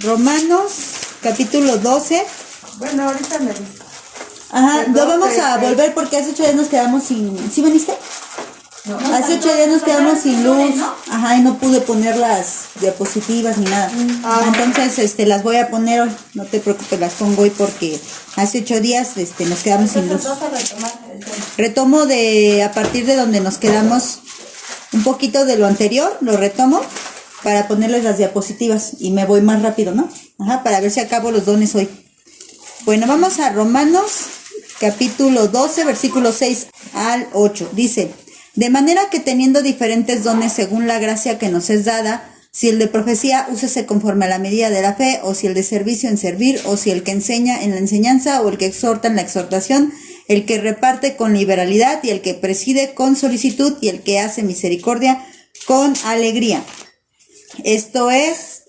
Romanos, capítulo 12. Bueno, ahorita me dice. Ajá, no vamos a volver porque hace 8 días nos quedamos sin... ¿Sí veniste? No. Hace 8 días nos quedamos sin luz. Ajá, y no pude poner las diapositivas ni nada. Entonces, las voy a poner hoy. No te preocupes, las pongo hoy porque hace 8 días nos quedamos sin luz. Retomo a partir de donde nos quedamos un poquito de lo anterior, lo retomo para ponerles las diapositivas y me voy más rápido, ¿no? Ajá, para ver si acabo los dones hoy. Bueno, vamos a Romanos, capítulo 12, versículos 6 al 8. Dice: de manera que teniendo diferentes dones según la gracia que nos es dada, si el de profecía, úsese conforme a la medida de la fe, o si el de servicio en servir, o si el que enseña en la enseñanza, o el que exhorta en la exhortación, el que reparte con liberalidad, y el que preside con solicitud, y el que hace misericordia con alegría. Esto es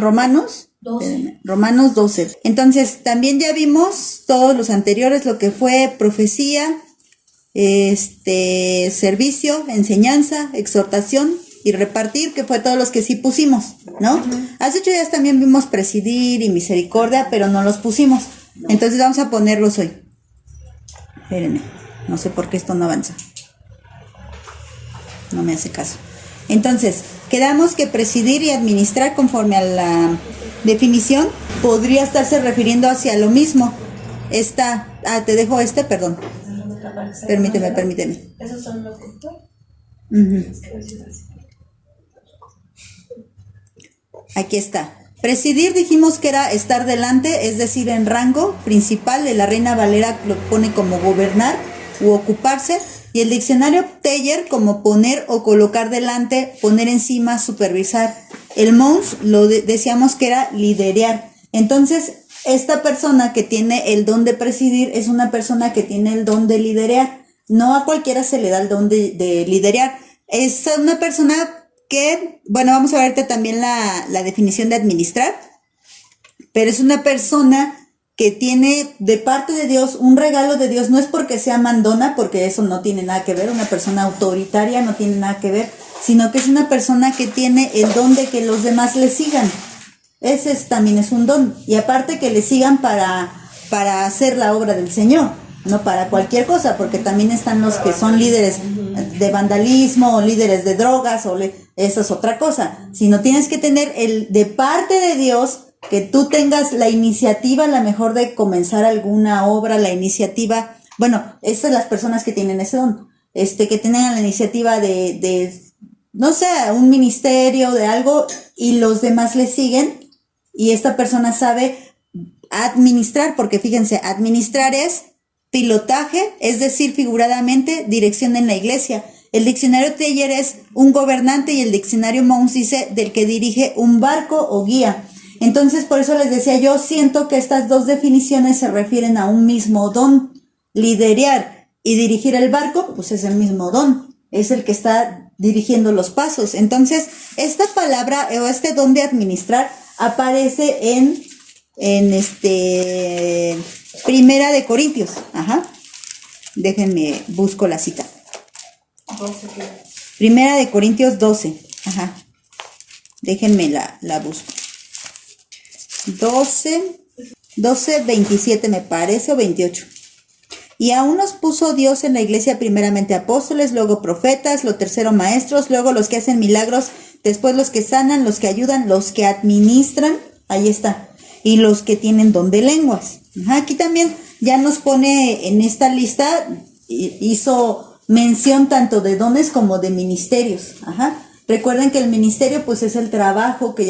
Romanos 12. Entonces, también ya vimos todos los anteriores, lo que fue profecía, servicio, enseñanza, exhortación y repartir, que fue todos los que sí pusimos, ¿no? Hace 8 días también vimos presidir y misericordia, pero no los pusimos. Entonces vamos a ponerlos hoy. Espérenme, no sé por qué esto no avanza. No me hace caso. Entonces, quedamos que presidir y administrar, conforme a la definición, podría estarse refiriendo hacia lo mismo. Te dejo perdón. Permíteme. ¿Esos son los que Aquí está. Presidir dijimos que era estar delante, es decir, en rango principal. De la Reina Valera lo pone como gobernar u ocuparse. Y el diccionario Teller como poner o colocar delante, poner encima, supervisar. El Mons lo decíamos que era liderear. Entonces, esta persona que tiene el don de presidir es una persona que tiene el don de liderear. No a cualquiera se le da el don de liderear. Es una persona que, bueno, vamos a verte también la definición de administrar, pero es una persona que tiene de parte de Dios un regalo de Dios. No es porque sea mandona, porque eso no tiene nada que ver, una persona autoritaria no tiene nada que ver, sino que es una persona que tiene el don de que los demás le sigan. Ese también es un don, y aparte que le sigan para hacer la obra del Señor, no para cualquier cosa, porque también están los que son líderes de vandalismo o líderes de drogas, eso es otra cosa, sino tienes que tener de parte de Dios, que tú tengas la iniciativa, la mejor de comenzar alguna obra, la iniciativa, bueno, esas son las personas que tienen ese don, que tengan la iniciativa de no sé, un ministerio, de algo, y los demás le siguen, y esta persona sabe administrar, porque fíjense, administrar es pilotaje, es decir, figuradamente, dirección en la iglesia. El diccionario Teller es un gobernante, y el diccionario Mons dice del que dirige un barco o guía. Entonces, por eso les decía, yo siento que estas dos definiciones se refieren a un mismo don. Liderear y dirigir el barco, pues es el mismo don, es el que está dirigiendo los pasos. Entonces, esta palabra o este don de administrar aparece en Primera de Corintios. Ajá. Déjenme, busco la cita. 12. Primera de Corintios 12. Ajá. Déjenme la busco. 12, 27 me parece, o 28. Y aún nos puso Dios en la iglesia primeramente apóstoles, luego profetas, lo tercero maestros, luego los que hacen milagros, después los que sanan, los que ayudan, los que administran, ahí está, y los que tienen don de lenguas. Ajá, aquí también ya nos pone en esta lista, hizo mención tanto de dones como de ministerios. Ajá. Recuerden que el ministerio pues es el trabajo que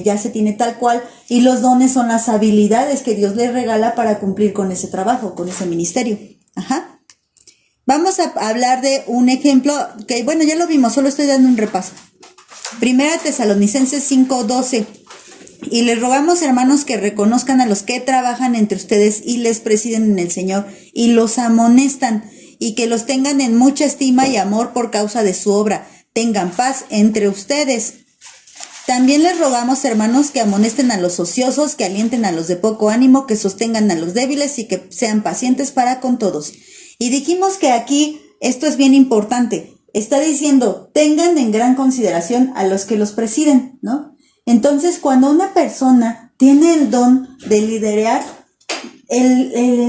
ya se tiene tal cual, y los dones son las habilidades que Dios les regala para cumplir con ese trabajo, con ese ministerio. Ajá. Vamos a hablar de un ejemplo que, bueno, ya lo vimos, solo estoy dando un repaso. Primera Tesalonicenses 5:12. Y les rogamos, hermanos, que reconozcan a los que trabajan entre ustedes y les presiden en el Señor y los amonestan, y que los tengan en mucha estima y amor por causa de su obra. Tengan paz entre ustedes. También les rogamos, hermanos, que amonesten a los ociosos, que alienten a los de poco ánimo, que sostengan a los débiles y que sean pacientes para con todos. Y dijimos que aquí esto es bien importante. Está diciendo, tengan en gran consideración a los que los presiden, ¿no? Entonces, cuando una persona tiene el don de liderar,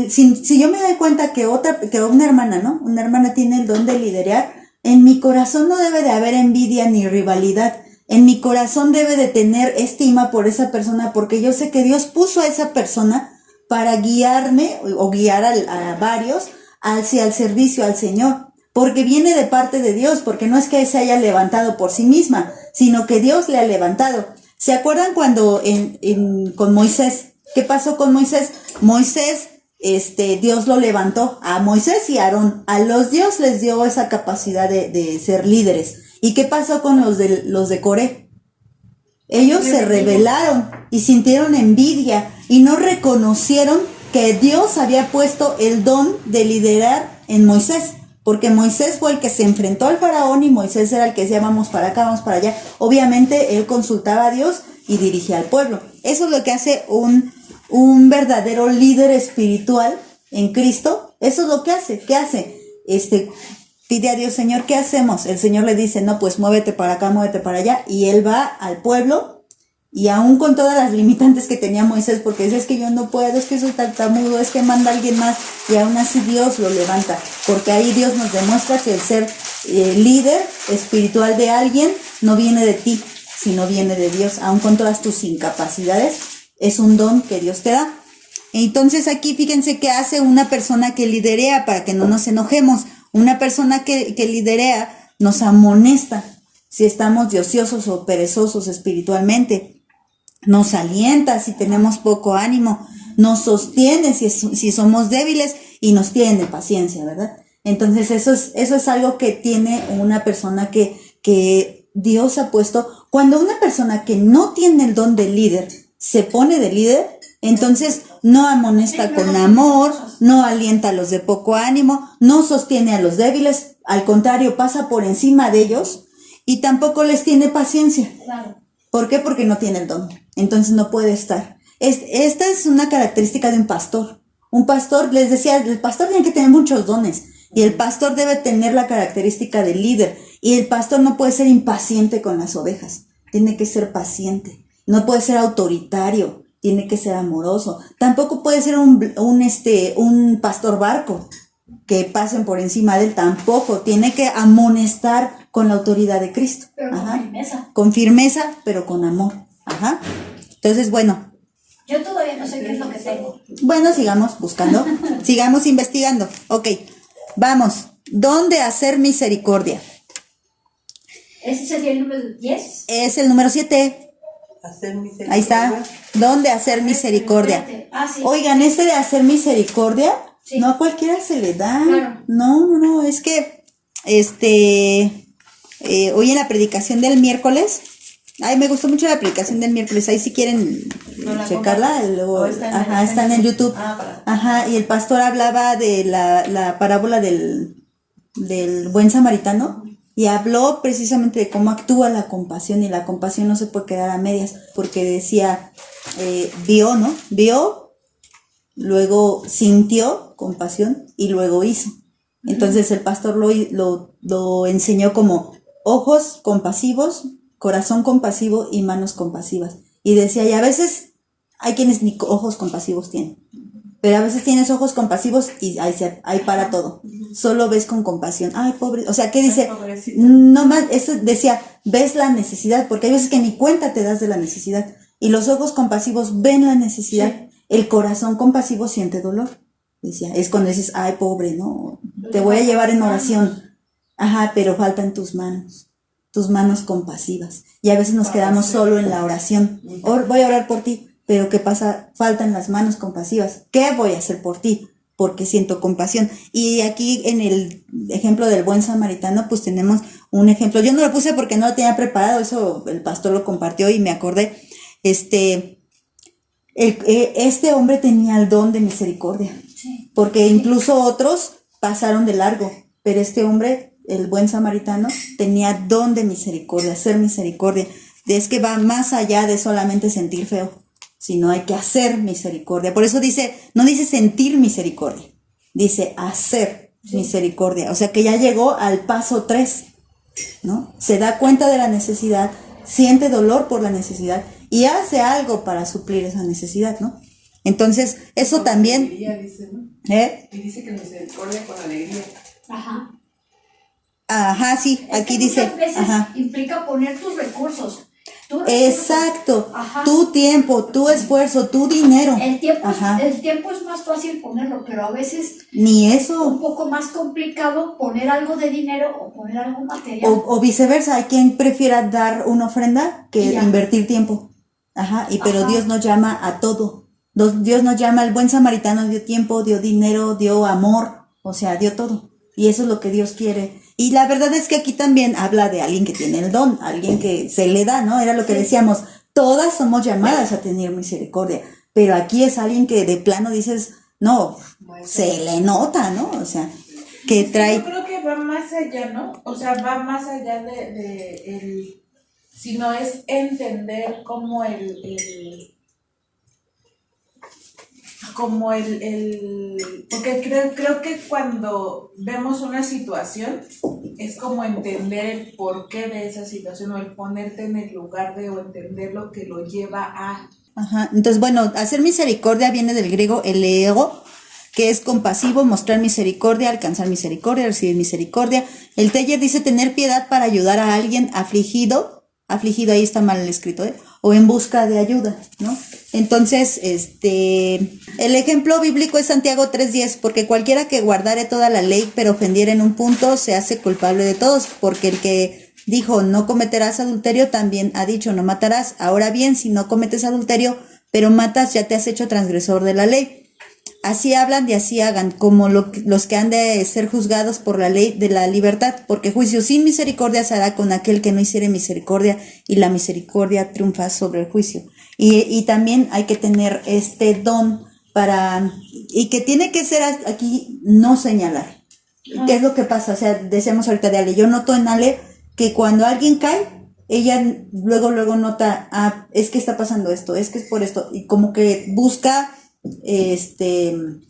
si yo me doy cuenta que una hermana, ¿no? Una hermana tiene el don de liderar, en mi corazón no debe de haber envidia ni rivalidad. En mi corazón debe de tener estima por esa persona, porque yo sé que Dios puso a esa persona para guiarme o guiar a varios hacia el servicio al Señor, porque viene de parte de Dios, porque no es que se haya levantado por sí misma, sino que Dios le ha levantado. ¿Se acuerdan cuando con Moisés? ¿Qué pasó con Moisés? Moisés, Dios lo levantó a Moisés y a Aarón. A los Dios les dio esa capacidad de ser líderes. ¿Y qué pasó con los de Coré? Ellos se rebelaron y sintieron envidia y no reconocieron que Dios había puesto el don de liderar en Moisés, porque Moisés fue el que se enfrentó al faraón y Moisés era el que decía vamos para acá, vamos para allá. Obviamente él consultaba a Dios y dirigía al pueblo. Eso es lo que hace un verdadero líder espiritual en Cristo. Eso es lo que hace. ¿Qué hace? Pide a Dios, Señor, ¿qué hacemos? El Señor le dice, no, pues muévete para acá, muévete para allá. Y él va al pueblo, y aún con todas las limitantes que tenía Moisés, porque dice, es que yo no puedo, es que soy tartamudo, es que manda a alguien más, y aún así Dios lo levanta. Porque ahí Dios nos demuestra que el ser líder espiritual de alguien no viene de ti, sino viene de Dios. Aún con todas tus incapacidades, es un don que Dios te da. Entonces aquí fíjense qué hace una persona que liderea, para que no nos enojemos. Una persona que liderea nos amonesta si estamos de ociosos o perezosos espiritualmente, nos alienta si tenemos poco ánimo, nos sostiene si somos débiles y nos tiene paciencia, ¿verdad? Entonces eso es algo que tiene una persona que Dios ha puesto. Cuando una persona que no tiene el don de líder se pone de líder, entonces no amonesta con amor, no alienta a los de poco ánimo, no sostiene a los débiles, al contrario, pasa por encima de ellos y tampoco les tiene paciencia. ¿Por qué? Porque no tiene el don. Entonces no puede estar. Esta es una característica de un pastor. Un pastor, les decía, el pastor tiene que tener muchos dones y el pastor debe tener la característica del líder, y el pastor no puede ser impaciente con las ovejas, tiene que ser paciente, no puede ser autoritario, tiene que ser amoroso. Tampoco puede ser un pastor barco que pasen por encima de él, tampoco. Tiene que amonestar con la autoridad de Cristo. Pero con firmeza. Con firmeza, pero con amor. Ajá. Entonces, bueno. Yo todavía no sé qué es lo que tengo. Bueno, sigamos buscando, sigamos investigando. Ok, vamos. ¿Dónde hacer misericordia? ¿Ese sería el número 10? Es el número 7. Hacer misericordia. Ahí está. ¿Dónde hacer misericordia? Sí. Oigan, de hacer misericordia, sí, no a cualquiera se le da. Claro. No, es que hoy en la predicación del miércoles, me gustó mucho la predicación del miércoles, ahí si quieren checarla, luego, está en el YouTube. Y el pastor hablaba de la parábola del buen samaritano. Y habló precisamente de cómo actúa la compasión, y la compasión no se puede quedar a medias, porque decía, vio, ¿no? Vio, luego sintió compasión y luego hizo. Entonces el pastor lo enseñó como ojos compasivos, corazón compasivo y manos compasivas. Y decía, y a veces hay quienes ni ojos compasivos tienen, pero a veces tienes ojos compasivos y ahí para todo. Solo ves con compasión. Ay, pobre. O sea, ¿qué dice? No más, eso decía, ves la necesidad, porque hay veces que ni cuenta te das de la necesidad. Y los ojos compasivos ven la necesidad. Sí. El corazón compasivo siente dolor. Decía, es cuando dices, ay, pobre, no, te voy a llevar en oración. Pero faltan tus manos compasivas. Y a veces nos quedamos solo en la oración. Voy a orar por ti. Pero ¿qué pasa? Faltan las manos compasivas. ¿Qué voy a hacer por ti? Porque siento compasión. Y aquí en el ejemplo del buen samaritano, pues tenemos un ejemplo. Yo no lo puse porque no lo tenía preparado, eso el pastor lo compartió y me acordé. Este hombre tenía el don de misericordia. Sí. Porque incluso otros pasaron de largo. Pero este hombre, el buen samaritano, tenía don de misericordia, hacer misericordia. Es que va más allá de solamente sentir feo, sino hay que hacer misericordia. Por eso no dice sentir misericordia, dice hacer misericordia. O sea que ya llegó al paso 3, ¿no? Se da cuenta de la necesidad, siente dolor por la necesidad y hace algo para suplir esa necesidad, ¿no? Entonces, eso Con también... alegría, dice, ¿no? Y dice que misericordia con alegría. Ajá. Ajá, sí, Es aquí que dice... muchas veces Ajá. implica poner tus recursos. Exacto, Ajá. tu tiempo, tu esfuerzo, tu dinero. El tiempo es más fácil ponerlo, pero a veces Ni un eso, poco más complicado poner algo de dinero o poner algo material. o viceversa, hay quien prefiera dar una ofrenda que Ya. invertir tiempo. Ajá, pero Ajá. Dios nos llama a todo. Dios nos llama, el buen samaritano dio tiempo, dio dinero, dio amor, o sea, dio todo. Y eso es lo que Dios quiere. Y la verdad es que aquí también habla de alguien que tiene el don, alguien que se le da, ¿no? Era lo que Sí. decíamos, todas somos llamadas a tener misericordia, pero aquí es alguien que de plano dices, no, se le nota, ¿no? O sea, que trae... Yo creo que va más allá, ¿no? O sea, va más allá sino es entender cómo porque creo que cuando vemos una situación es como entender el porqué de esa situación o el ponerte en el lugar o entender lo que lo lleva a. Ajá, entonces bueno, hacer misericordia viene del griego eleego, que es compasivo, mostrar misericordia, alcanzar misericordia, recibir misericordia. El Teller dice tener piedad para ayudar a alguien afligido, ahí está mal escrito, o en busca de ayuda, ¿no? Entonces, el ejemplo bíblico es Santiago 3:10, porque cualquiera que guardare toda la ley, pero ofendiera en un punto, se hace culpable de todos, porque el que dijo no cometerás adulterio, también ha dicho no matarás. Ahora bien, si no cometes adulterio, pero matas, ya te has hecho transgresor de la ley. Así hablan y así hagan, como los que han de ser juzgados por la ley de la libertad, porque juicio sin misericordia se hará con aquel que no hiciere misericordia, y la misericordia triunfa sobre el juicio. Y también hay que tener este don y que tiene que ser aquí no señalar. ¿Qué es lo que pasa? O sea, decíamos ahorita de Ale, yo noto en Ale que cuando alguien cae, ella luego nota, es que está pasando esto, es que es por esto, y como que busca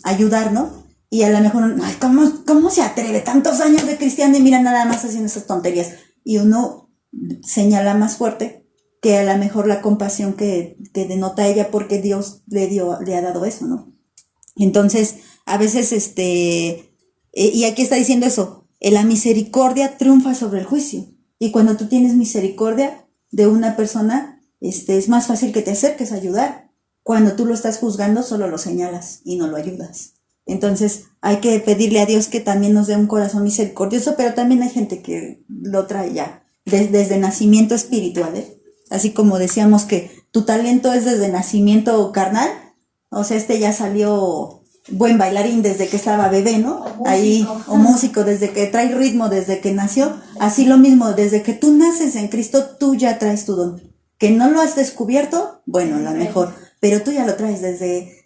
ayudar, ¿no? Y a lo mejor, ay, ¿cómo se atreve? Tantos años de cristiano y mira nada más haciendo esas tonterías. Y uno señala más fuerte que a lo mejor la compasión que denota ella porque Dios le ha dado eso, ¿no? Entonces, a veces, y aquí está diciendo eso, la misericordia triunfa sobre el juicio. Y cuando tú tienes misericordia de una persona, es más fácil que te acerques a ayudar. Cuando tú lo estás juzgando, solo lo señalas y no lo ayudas. Entonces, hay que pedirle a Dios que también nos dé un corazón misericordioso, pero también hay gente que lo trae ya desde nacimiento espiritual, ¿eh? Así como decíamos que tu talento es desde nacimiento carnal, o sea, ya salió buen bailarín desde que estaba bebé, ¿no? O músico, desde que trae ritmo, desde que nació. Así lo mismo, desde que tú naces en Cristo, tú ya traes tu don. Que no lo has descubierto, bueno, a lo mejor, pero tú ya lo traes desde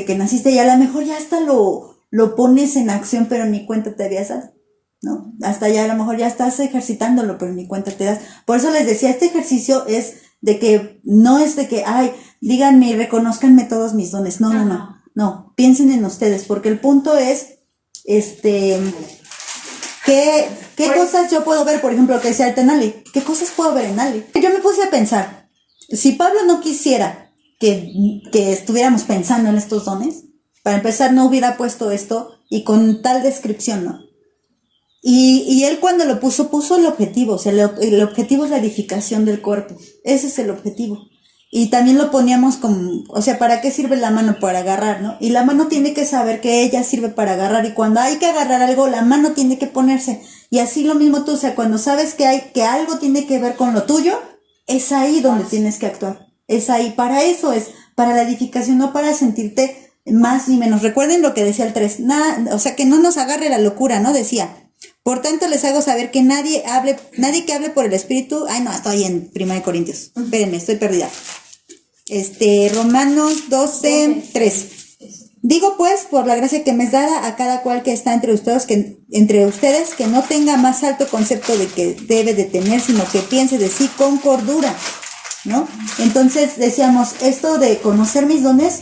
que naciste, y a lo mejor ya hasta lo pones en acción, pero ni cuenta te habías dado, ¿no? Hasta ya a lo mejor ya estás ejercitándolo, pero ni cuenta te das. Por eso les decía, este ejercicio es de que, no es de que, ay, díganme y reconózcanme todos mis dones. No, piensen en ustedes, porque el punto es, ¿qué cosas yo puedo ver? Por ejemplo, que decía el Tenali, ¿qué cosas puedo ver en Ali? Yo me puse a pensar, si Pablo no quisiera que estuviéramos pensando en estos dones, para empezar no hubiera puesto esto y con tal descripción, ¿no? Y él cuando lo puso el objetivo, o sea, el objetivo es la edificación del cuerpo, ese es el objetivo. Y también lo poníamos como, o sea, ¿para qué sirve la mano? Para agarrar, ¿no? Y la mano tiene que saber que ella sirve para agarrar, y cuando hay que agarrar algo, la mano tiene que ponerse. Y así lo mismo tú, o sea, cuando sabes que algo tiene que ver con lo tuyo, es ahí donde tienes que actuar. Es ahí, para eso es, para la edificación, no para sentirte más ni menos. Recuerden lo que decía el 3, o sea, que no nos agarre la locura, ¿no? Decía, por tanto les hago saber que nadie que hable por el Espíritu, estoy en 1 Corintios, espérenme, estoy perdida. Romanos 12:3. Digo pues, por la gracia que me es dada a cada cual que está entre ustedes, que no tenga más alto concepto de que debe de tener, sino que piense de sí con cordura, ¿no? Entonces decíamos, esto de conocer mis dones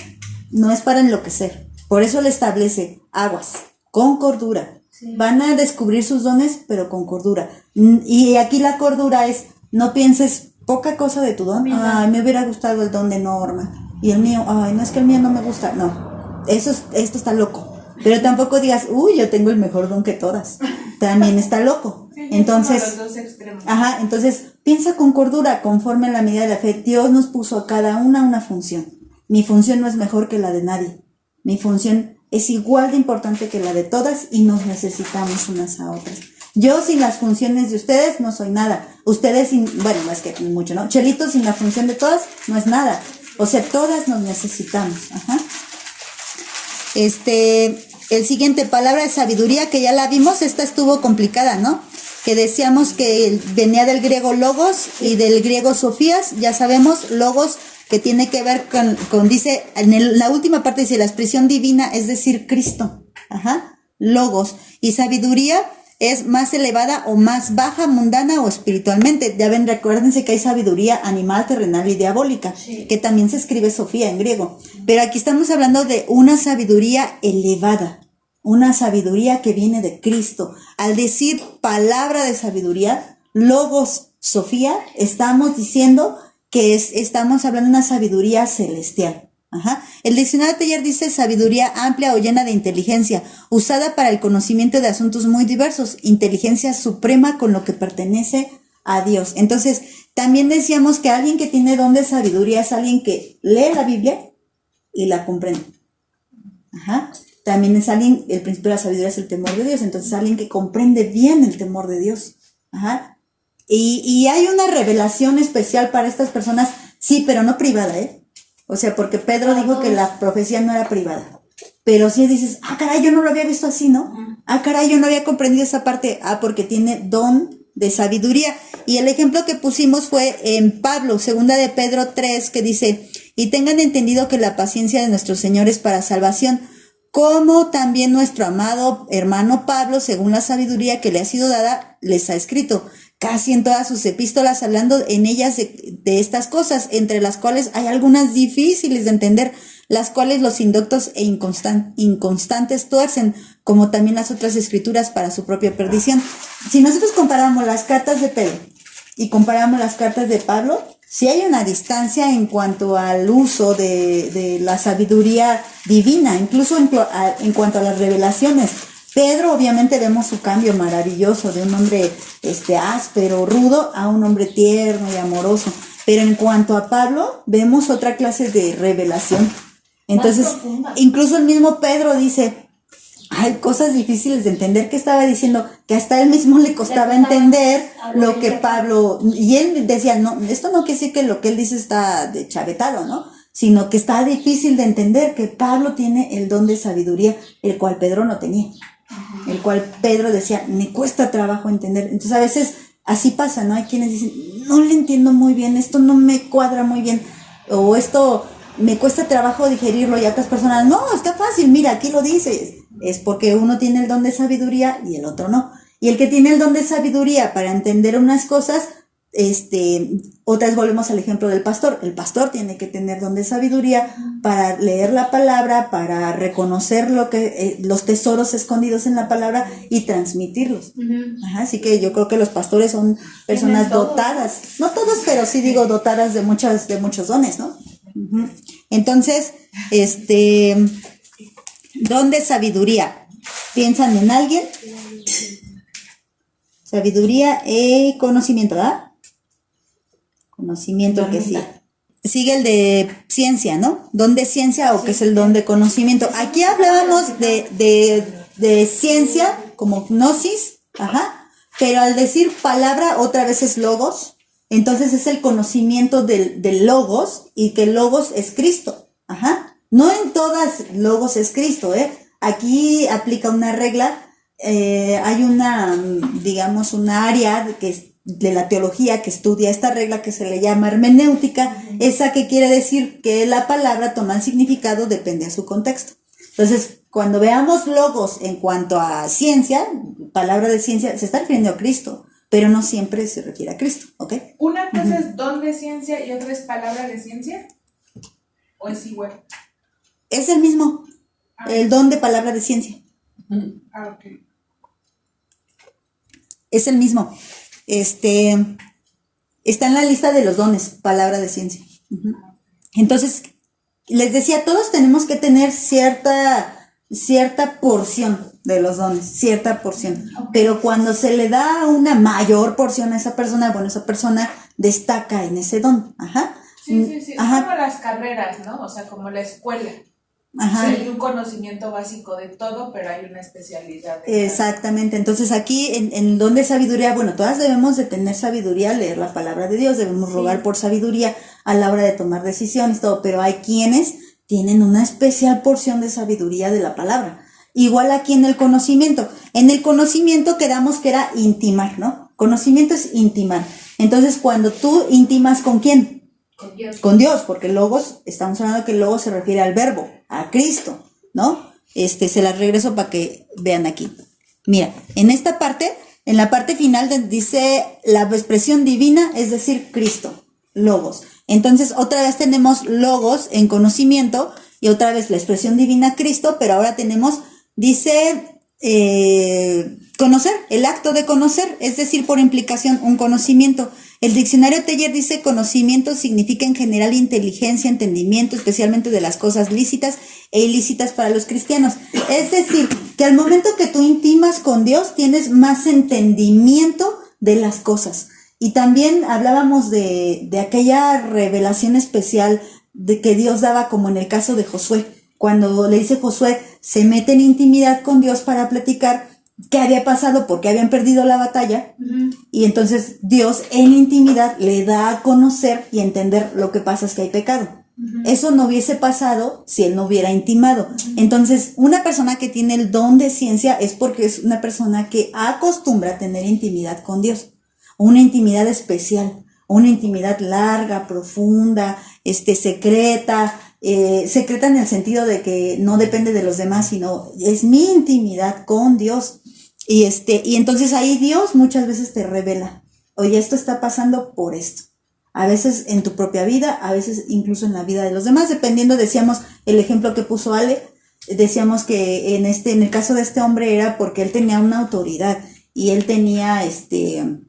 no es para enloquecer, por eso le establece aguas, con cordura. Sí. Van a descubrir sus dones, pero con cordura. Y aquí la cordura es No pienses poca cosa de tu don. Ay, me hubiera gustado el don de Norma. Y el mío, ay, no es que el mío no me gusta. No, esto está loco. Pero tampoco digas, uy, yo tengo el mejor don que todas. También está loco. Sí, Entonces, los dos extremos. entonces piensa con cordura, conforme a la medida de la fe. Dios nos puso a cada una función. Mi función no es mejor que la de nadie. Mi función es igual de importante que la de todas y nos necesitamos unas a otras. Yo sin las funciones de ustedes no soy nada. Ustedes sin, bueno, no es que mucho, ¿no? Chelito sin la función de todas no es nada. O sea, todas nos necesitamos. Ajá. El siguiente, palabra de sabiduría, que ya la vimos, esta estuvo complicada, ¿no? Que decíamos que venía del griego logos y del griego sofías, ya sabemos, logos que tiene que ver con dice, la última parte dice, la expresión divina, es decir, Cristo, logos, y sabiduría es más elevada o más baja, mundana o espiritualmente. Ya ven, recuérdense que hay sabiduría animal, terrenal y diabólica, sí, que también se escribe Sofía en griego. Pero aquí estamos hablando de una sabiduría elevada, una sabiduría que viene de Cristo. Al decir palabra de sabiduría, logos, Sofía, estamos diciendo que estamos hablando de una sabiduría celestial. El diccionario Teilhard dice sabiduría amplia o llena de inteligencia, usada para el conocimiento de asuntos muy diversos, inteligencia suprema con lo que pertenece a Dios. Entonces, también decíamos que alguien que tiene don de sabiduría es alguien que lee la Biblia y la comprende. También es alguien, el principio de la sabiduría es el temor de Dios, entonces alguien que comprende bien el temor de Dios. Y hay una revelación especial para estas personas, sí, pero no privada, O sea, porque Pedro dijo que la profecía no era privada. Pero si dices, caray, yo no lo había visto así, ¿no? Caray, yo no había comprendido esa parte. Porque tiene don de sabiduría. Y el ejemplo que pusimos fue en Pablo, segunda de Pedro 3, que dice, y tengan entendido que la paciencia de nuestro Señor es para salvación, como también nuestro amado hermano Pablo, según la sabiduría que le ha sido dada, les ha escrito. Casi en todas sus epístolas, hablando en ellas de estas cosas, entre las cuales hay algunas difíciles de entender, las cuales los indoctos e inconstantes tuercen, como también las otras escrituras para su propia perdición. Si nosotros comparamos las cartas de Pedro y comparamos las cartas de Pablo, sí hay una distancia en cuanto al uso de la sabiduría divina, incluso en cuanto a las revelaciones. Pedro, obviamente vemos su cambio maravilloso de un hombre áspero, rudo, a un hombre tierno y amoroso. Pero en cuanto a Pablo, vemos otra clase de revelación. Entonces, incluso el mismo Pedro dice, hay cosas difíciles de entender que estaba diciendo, que hasta él mismo le costaba entender lo que Pablo, y él decía, no, esto no quiere decir que lo que él dice está de chavetado, ¿no? Sino que está difícil de entender que Pablo tiene el don de sabiduría, el cual Pedro no tenía. El cual Pedro decía, me cuesta trabajo entender. Entonces a veces así pasa, ¿no? Hay quienes dicen, no le entiendo muy bien, esto no me cuadra muy bien, o esto me cuesta trabajo digerirlo, y otras personas, no, está fácil, mira, aquí lo dices. Es porque uno tiene el don de sabiduría y el otro no. Y el que tiene el don de sabiduría para entender unas cosas, otra vez volvemos al ejemplo del pastor. El pastor tiene que tener don de sabiduría para leer la palabra, para reconocer los tesoros escondidos en la palabra y transmitirlos. Así que yo creo que los pastores son personas dotadas, no todos, pero sí digo dotadas de muchos dones, ¿no? Entonces, don de sabiduría. ¿Piensan en alguien? Sabiduría y conocimiento, ¿verdad? Conocimiento que sí. Sigue el de ciencia, ¿no? Don de ciencia o que es el don de conocimiento. Aquí hablábamos de ciencia como gnosis, pero al decir palabra otra vez es logos, entonces es el conocimiento del logos, y que logos es Cristo, No en todas logos es Cristo, Aquí aplica una regla, hay digamos, una área que es de la teología que estudia esta regla que se le llama hermenéutica, esa que quiere decir que la palabra toma el significado, depende a su contexto. Entonces, cuando veamos logos en cuanto a ciencia, palabra de ciencia, se está refiriendo a Cristo, pero no siempre se refiere a Cristo, ¿ok? ¿Una cosa es don de ciencia y otra es palabra de ciencia? ¿O es igual? Es el mismo, el don de palabra de ciencia. Ok. Es el mismo. está en la lista de los dones, palabra de ciencia. Ujú. Entonces, les decía, todos tenemos que tener cierta porción de los dones, cierta porción. Pero cuando se le da una mayor porción a esa persona, bueno, esa persona destaca en ese don. Ajá. Sí. Es Ajá. como las carreras, ¿no? O sea, como la escuela. Ajá. O sea, hay un conocimiento básico de todo, pero hay una especialidad. De Exactamente. Entonces aquí en don de sabiduría, bueno, todas debemos de tener sabiduría, leer la palabra de Dios, debemos rogar por sabiduría a la hora de tomar decisiones, todo, pero hay quienes tienen una especial porción de sabiduría de la palabra. Igual aquí en el conocimiento. En el conocimiento quedamos que era intimar, ¿no? Conocimiento es intimar. Entonces, cuando tú intimas, ¿con quién? Con Dios. Con Dios, porque logos, estamos hablando que el logos se refiere al verbo, a Cristo, ¿no? Se las regreso para que vean aquí. Mira, en esta parte, en la parte final dice la expresión divina, es decir, Cristo, logos. Entonces, otra vez tenemos logos en conocimiento y otra vez la expresión divina Cristo, pero ahora tenemos, dice, conocer, el acto de conocer, es decir, por implicación, un conocimiento. El diccionario Teller dice conocimiento significa en general inteligencia, entendimiento, especialmente de las cosas lícitas e ilícitas para los cristianos. Es decir, que al momento que tú intimas con Dios, tienes más entendimiento de las cosas. Y también hablábamos de aquella revelación especial de que Dios daba, como en el caso de Josué. Cuando le dice Josué, se mete en intimidad con Dios para platicar qué había pasado, porque habían perdido la batalla, y entonces Dios en intimidad le da a conocer y entender lo que pasa es que hay pecado. Eso no hubiese pasado si él no hubiera intimado. Entonces, una persona que tiene el don de ciencia es porque es una persona que acostumbra a tener intimidad con Dios, una intimidad especial, una intimidad larga, profunda, secreta, secreta en el sentido de que no depende de los demás, sino es mi intimidad con Dios. Y entonces ahí Dios muchas veces te revela, oye, esto está pasando por esto. A veces en tu propia vida, a veces incluso en la vida de los demás, dependiendo, decíamos, el ejemplo que puso Ale, decíamos que en el caso de este hombre era porque él tenía una autoridad y él tenía, él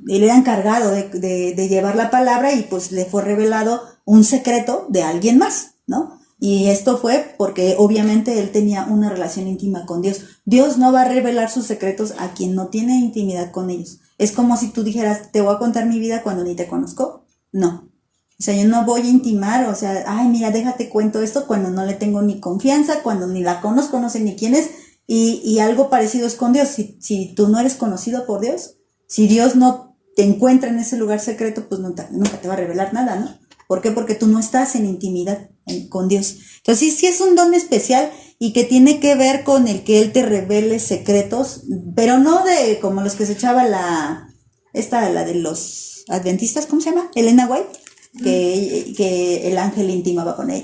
era encargado de llevar la palabra y pues le fue revelado un secreto de alguien más, ¿no? Y esto fue porque obviamente él tenía una relación íntima con Dios. Dios no va a revelar sus secretos a quien no tiene intimidad con ellos. Es como si tú dijeras, te voy a contar mi vida cuando ni te conozco. No. O sea, yo no voy a intimar, o sea, ay, mira, déjate cuento esto cuando no le tengo ni confianza, cuando ni la conozco, no sé ni quién es. Y algo parecido es con Dios. Si tú no eres conocido por Dios, si Dios no te encuentra en ese lugar secreto, pues nunca te va a revelar nada, ¿no? ¿Por qué? Porque tú no estás en intimidad con Dios. Entonces sí es un don especial y que tiene que ver con el que Él te revele secretos, pero no de como los que se echaba la de los adventistas, ¿cómo se llama? Elena White, que el ángel intimaba con él.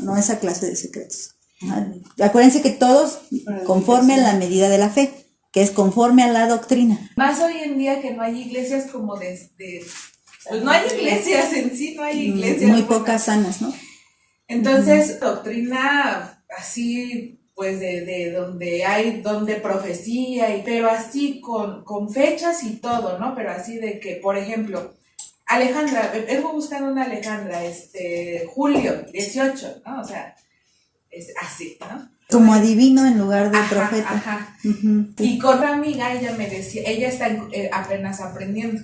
No esa clase de secretos. Acuérdense que todos conforme a la medida de la fe, que es conforme a la doctrina. Más hoy en día que no hay iglesias como pues no hay iglesias en sí, no hay iglesias. Muy pocas sanas, ¿no? Entonces, doctrina así, pues de donde profecía, pero así con fechas y todo, ¿no? Pero así de que, por ejemplo, Alejandra, vengo buscando una Alejandra, julio 18, ¿no? O sea, es así, ¿no? Como adivino en lugar de profeta. Ajá. Y con una amiga, ella me decía, ella está apenas aprendiendo.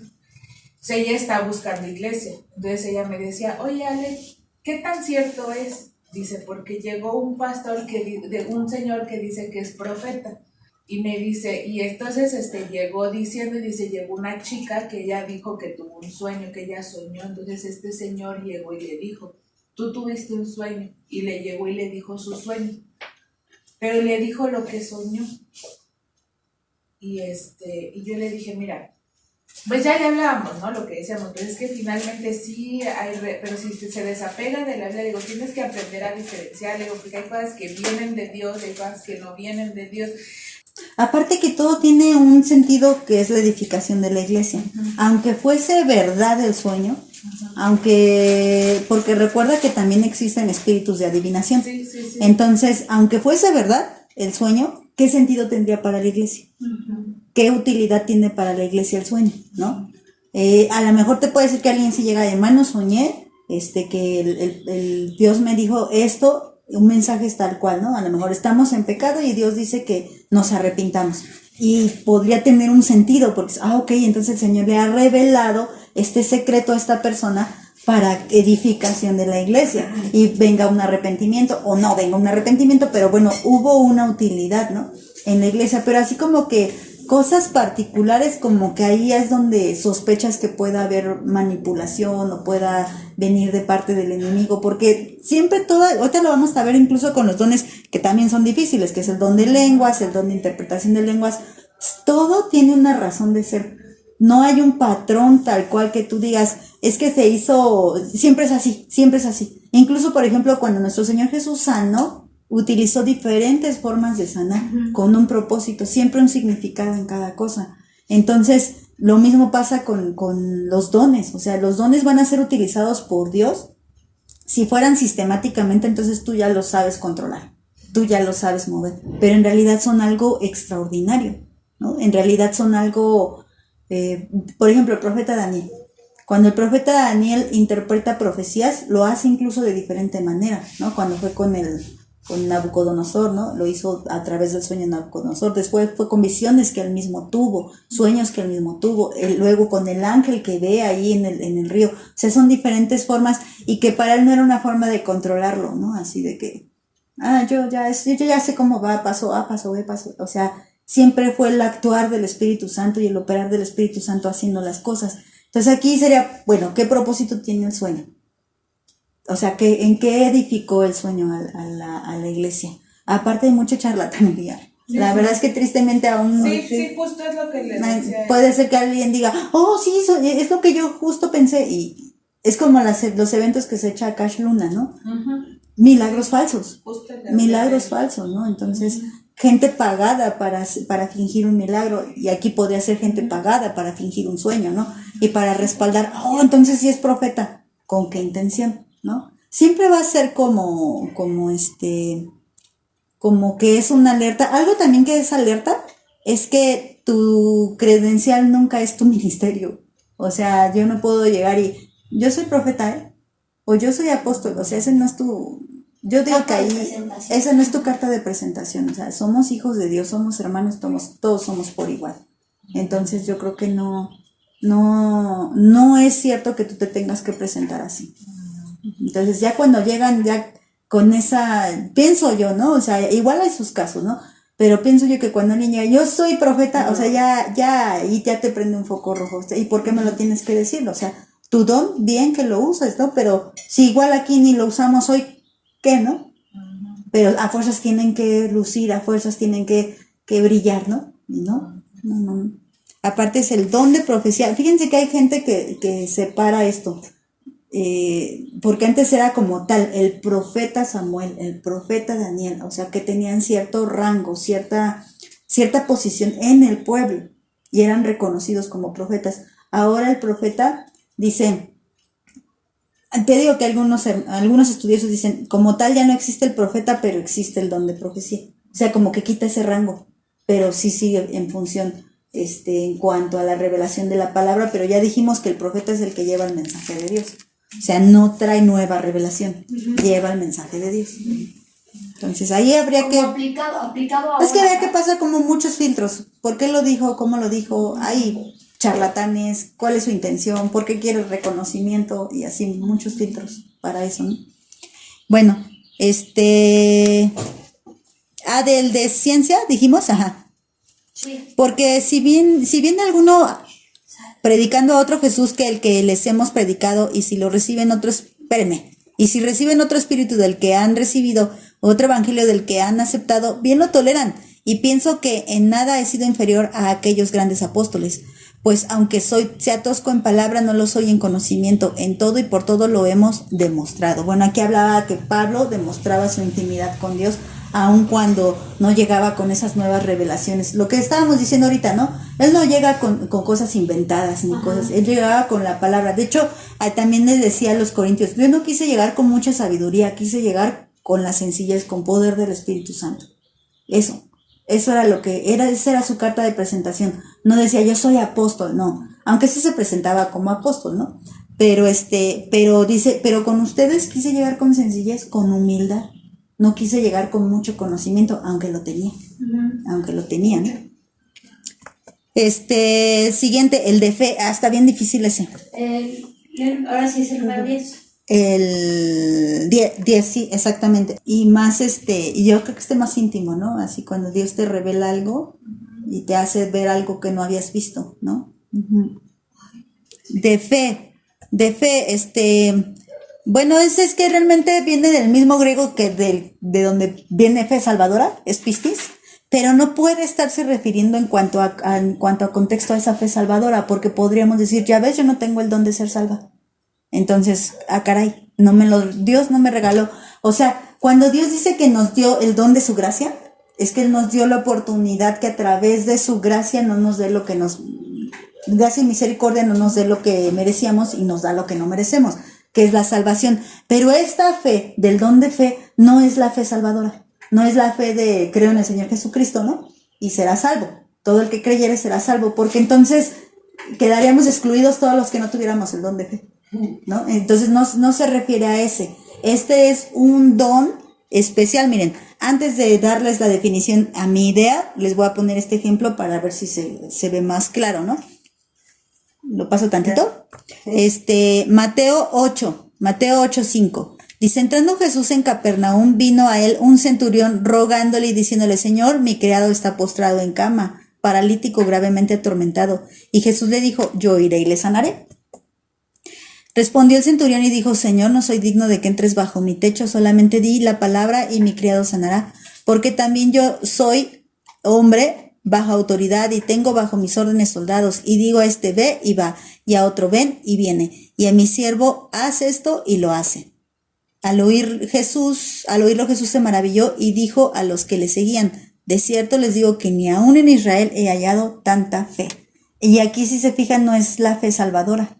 O sea, ella está buscando iglesia. Entonces ella me decía, oye Ale, ¿qué tan cierto es? Dice, porque llegó un pastor, un señor que dice que es profeta. Y me dice, y entonces llegó diciendo, y dice, llegó una chica que ella dijo que tuvo un sueño, que ella soñó. Entonces este señor llegó y le dijo, tú tuviste un sueño. Y le llegó y le dijo su sueño. Pero le dijo lo que soñó. Y yo le dije, mira, pues ya hablábamos, ¿no? Lo que decíamos, pero es que finalmente sí hay, pero si se desapega de la Biblia, digo, tienes que aprender a diferenciar, digo, porque hay cosas que vienen de Dios, hay cosas que no vienen de Dios. Aparte que todo tiene un sentido que es la edificación de la iglesia. Aunque fuese verdad el sueño, porque recuerda que también existen espíritus de adivinación. Sí. Entonces, aunque fuese verdad el sueño, ¿qué sentido tendría para la iglesia? ¿Qué utilidad tiene para la iglesia el sueño? ¿No? A lo mejor te puede decir que alguien se llega, hermano, soñé, que el Dios me dijo esto, un mensaje es tal cual, ¿no? A lo mejor estamos en pecado y Dios dice que nos arrepintamos. Y podría tener un sentido, porque, ok, entonces el Señor le ha revelado este secreto a esta persona para edificación de la iglesia, y venga un arrepentimiento, o no venga un arrepentimiento, pero bueno, hubo una utilidad, ¿no? En la iglesia, pero así como que cosas particulares, como que ahí es donde sospechas que pueda haber manipulación o pueda venir de parte del enemigo, porque siempre ahorita lo vamos a ver incluso con los dones que también son difíciles, que es el don de lenguas, el don de interpretación de lenguas, todo tiene una razón de ser. No hay un patrón tal cual que tú digas, es que se hizo, siempre es así, siempre es así. Incluso, por ejemplo, cuando nuestro Señor Jesús sanó, utilizó diferentes formas de sanar con un propósito, siempre un significado en cada cosa. Entonces, lo mismo pasa con los dones, o sea, los dones van a ser utilizados por Dios. Si fueran sistemáticamente, entonces tú ya lo sabes controlar, tú ya lo sabes mover, pero en realidad son algo extraordinario, ¿no? En realidad son algo, por ejemplo, el profeta Daniel. Cuando el profeta Daniel interpreta profecías, lo hace incluso de diferente manera, ¿no? Cuando fue con Nabucodonosor, ¿no? Lo hizo a través del sueño de Nabucodonosor. Después fue con visiones que él mismo tuvo, sueños que él mismo tuvo. Luego con el ángel que ve ahí en el río. O sea, son diferentes formas, y que para él no era una forma de controlarlo, ¿no? Así de que, yo ya sé cómo va, paso A, paso B, paso. O sea, siempre fue el actuar del Espíritu Santo y el operar del Espíritu Santo haciendo las cosas. Entonces aquí sería, bueno, ¿qué propósito tiene el sueño? O sea, ¿en qué edificó el sueño a la iglesia? Aparte de mucha charlatanería. Sí, la verdad es que tristemente aún... Sí, justo es lo que les decía. Puede ser que alguien diga, sí, es lo que yo justo pensé. Y es como los eventos que se echa Cash Luna, ¿no? Milagros falsos. Milagros falsos, ¿no? Entonces, gente pagada para fingir un milagro. Y aquí podría ser gente pagada para fingir un sueño, ¿no? Y para respaldar, entonces sí es profeta. ¿Con qué intención? ¿No? Siempre va a ser como que es una alerta. Algo también que es alerta es que tu credencial nunca es tu ministerio. O sea, yo no puedo llegar y yo soy profeta, o yo soy apóstol. O sea, ese no es tu... Yo digo que ahí esa no es tu carta de presentación. O sea, somos hijos de Dios, somos hermanos, todos somos por igual. Entonces yo creo que no es cierto que tú te tengas que presentar así. Entonces ya cuando llegan ya con esa, pienso yo, ¿no? O sea, igual hay sus casos, ¿no? Pero pienso yo que cuando alguien llega, yo soy profeta, o sea, y ya te prende un foco rojo. ¿Y por qué me lo tienes que decir? O sea, tu don, bien que lo uses, ¿no? Pero si igual aquí ni lo usamos hoy, ¿qué, no? Pero a fuerzas tienen que lucir, a fuerzas tienen que brillar, ¿no? No. Aparte es el don de profecía. Fíjense que hay gente que separa esto. Porque antes era como tal, el profeta Samuel, el profeta Daniel, o sea que tenían cierto rango, cierta posición en el pueblo y eran reconocidos como profetas. Ahora el profeta dice, te digo que algunos estudiosos dicen, como tal ya no existe el profeta, pero existe el don de profecía. O sea, como que quita ese rango, pero sí sigue en función en cuanto a la revelación de la palabra, pero ya dijimos que el profeta es el que lleva el mensaje de Dios. O sea, no trae nueva revelación, lleva el mensaje de Dios. Entonces ahí habría como que... aplicado es que habría que pasar como muchos filtros. ¿Por qué lo dijo? ¿Cómo lo dijo? Hay charlatanes, ¿cuál es su intención? ¿Por qué quiere reconocimiento? Y así, muchos filtros para eso, ¿no? Bueno, del de ciencia, dijimos, ajá. Sí. Porque si bien alguno... predicando a otro Jesús que el que les hemos predicado, y si lo reciben y si reciben otro espíritu del que han recibido, otro evangelio del que han aceptado, bien lo toleran, y pienso que en nada he sido inferior a aquellos grandes apóstoles, pues aunque sea tosco en palabra, no lo soy en conocimiento, en todo y por todo lo hemos demostrado. Bueno, aquí hablaba que Pablo demostraba su intimidad con Dios, aun cuando no llegaba con esas nuevas revelaciones. Lo que estábamos diciendo ahorita, ¿no? Él no llega con cosas inventadas ni cosas, él llegaba con la palabra. De hecho, también les decía a los corintios, yo no quise llegar con mucha sabiduría, quise llegar con la sencillez, con poder del Espíritu Santo. Eso era esa era su carta de presentación. No decía, yo soy apóstol, no. aunque sí se presentaba como apóstol, ¿no? Pero dice, pero con ustedes quise llegar con sencillez, con humildad. No quise llegar con mucho conocimiento, aunque lo tenía. Aunque lo tenía, ¿no? Siguiente, el de fe. Ah, está bien difícil ese. Ahora sí es el número 10. El 10, sí, exactamente. Y más, y yo creo que más íntimo, ¿no? Así cuando Dios te revela algo y te hace ver algo que no habías visto, ¿no? Uh-huh. De fe, bueno, es que realmente viene del mismo griego que de donde viene fe salvadora, es pistis, pero no puede estarse refiriendo en cuanto a contexto a esa fe salvadora, porque podríamos decir, ya ves, yo no tengo el don de ser salva. Entonces, caray, Dios no me regaló. O sea, cuando Dios dice que nos dio el don de su gracia, es que Él nos dio la oportunidad que a través de su gracia no nos dé lo que gracia y misericordia no nos dé lo que merecíamos y nos da lo que no merecemos, que es la salvación. Pero esta fe, del don de fe, no es la fe salvadora. No es la fe de creo en el Señor Jesucristo, ¿no? Y será salvo. Todo el que creyere será salvo, porque entonces quedaríamos excluidos todos los que no tuviéramos el don de fe, ¿no? Entonces no se refiere a ese. Este es un don especial. Miren, antes de darles la definición a mi idea, les voy a poner este ejemplo para ver si se ve más claro, ¿no? ¿Lo paso tantito? Mateo 8:5. Dice, entrando Jesús en Capernaum, vino a él un centurión rogándole y diciéndole, Señor, mi criado está postrado en cama, paralítico, gravemente atormentado. Y Jesús le dijo, yo iré y le sanaré. Respondió el centurión y dijo, Señor, no soy digno de que entres bajo mi techo, solamente di la palabra y mi criado sanará, porque también yo soy hombre bajo autoridad y tengo bajo mis órdenes soldados, y digo a este ve y va, y a otro ven y viene, y a mi siervo haz esto y lo hace. Al oírlo Jesús se maravilló y dijo a los que le seguían, de cierto les digo que ni aún en Israel he hallado tanta fe. Y aquí, si se fijan, no es la fe salvadora.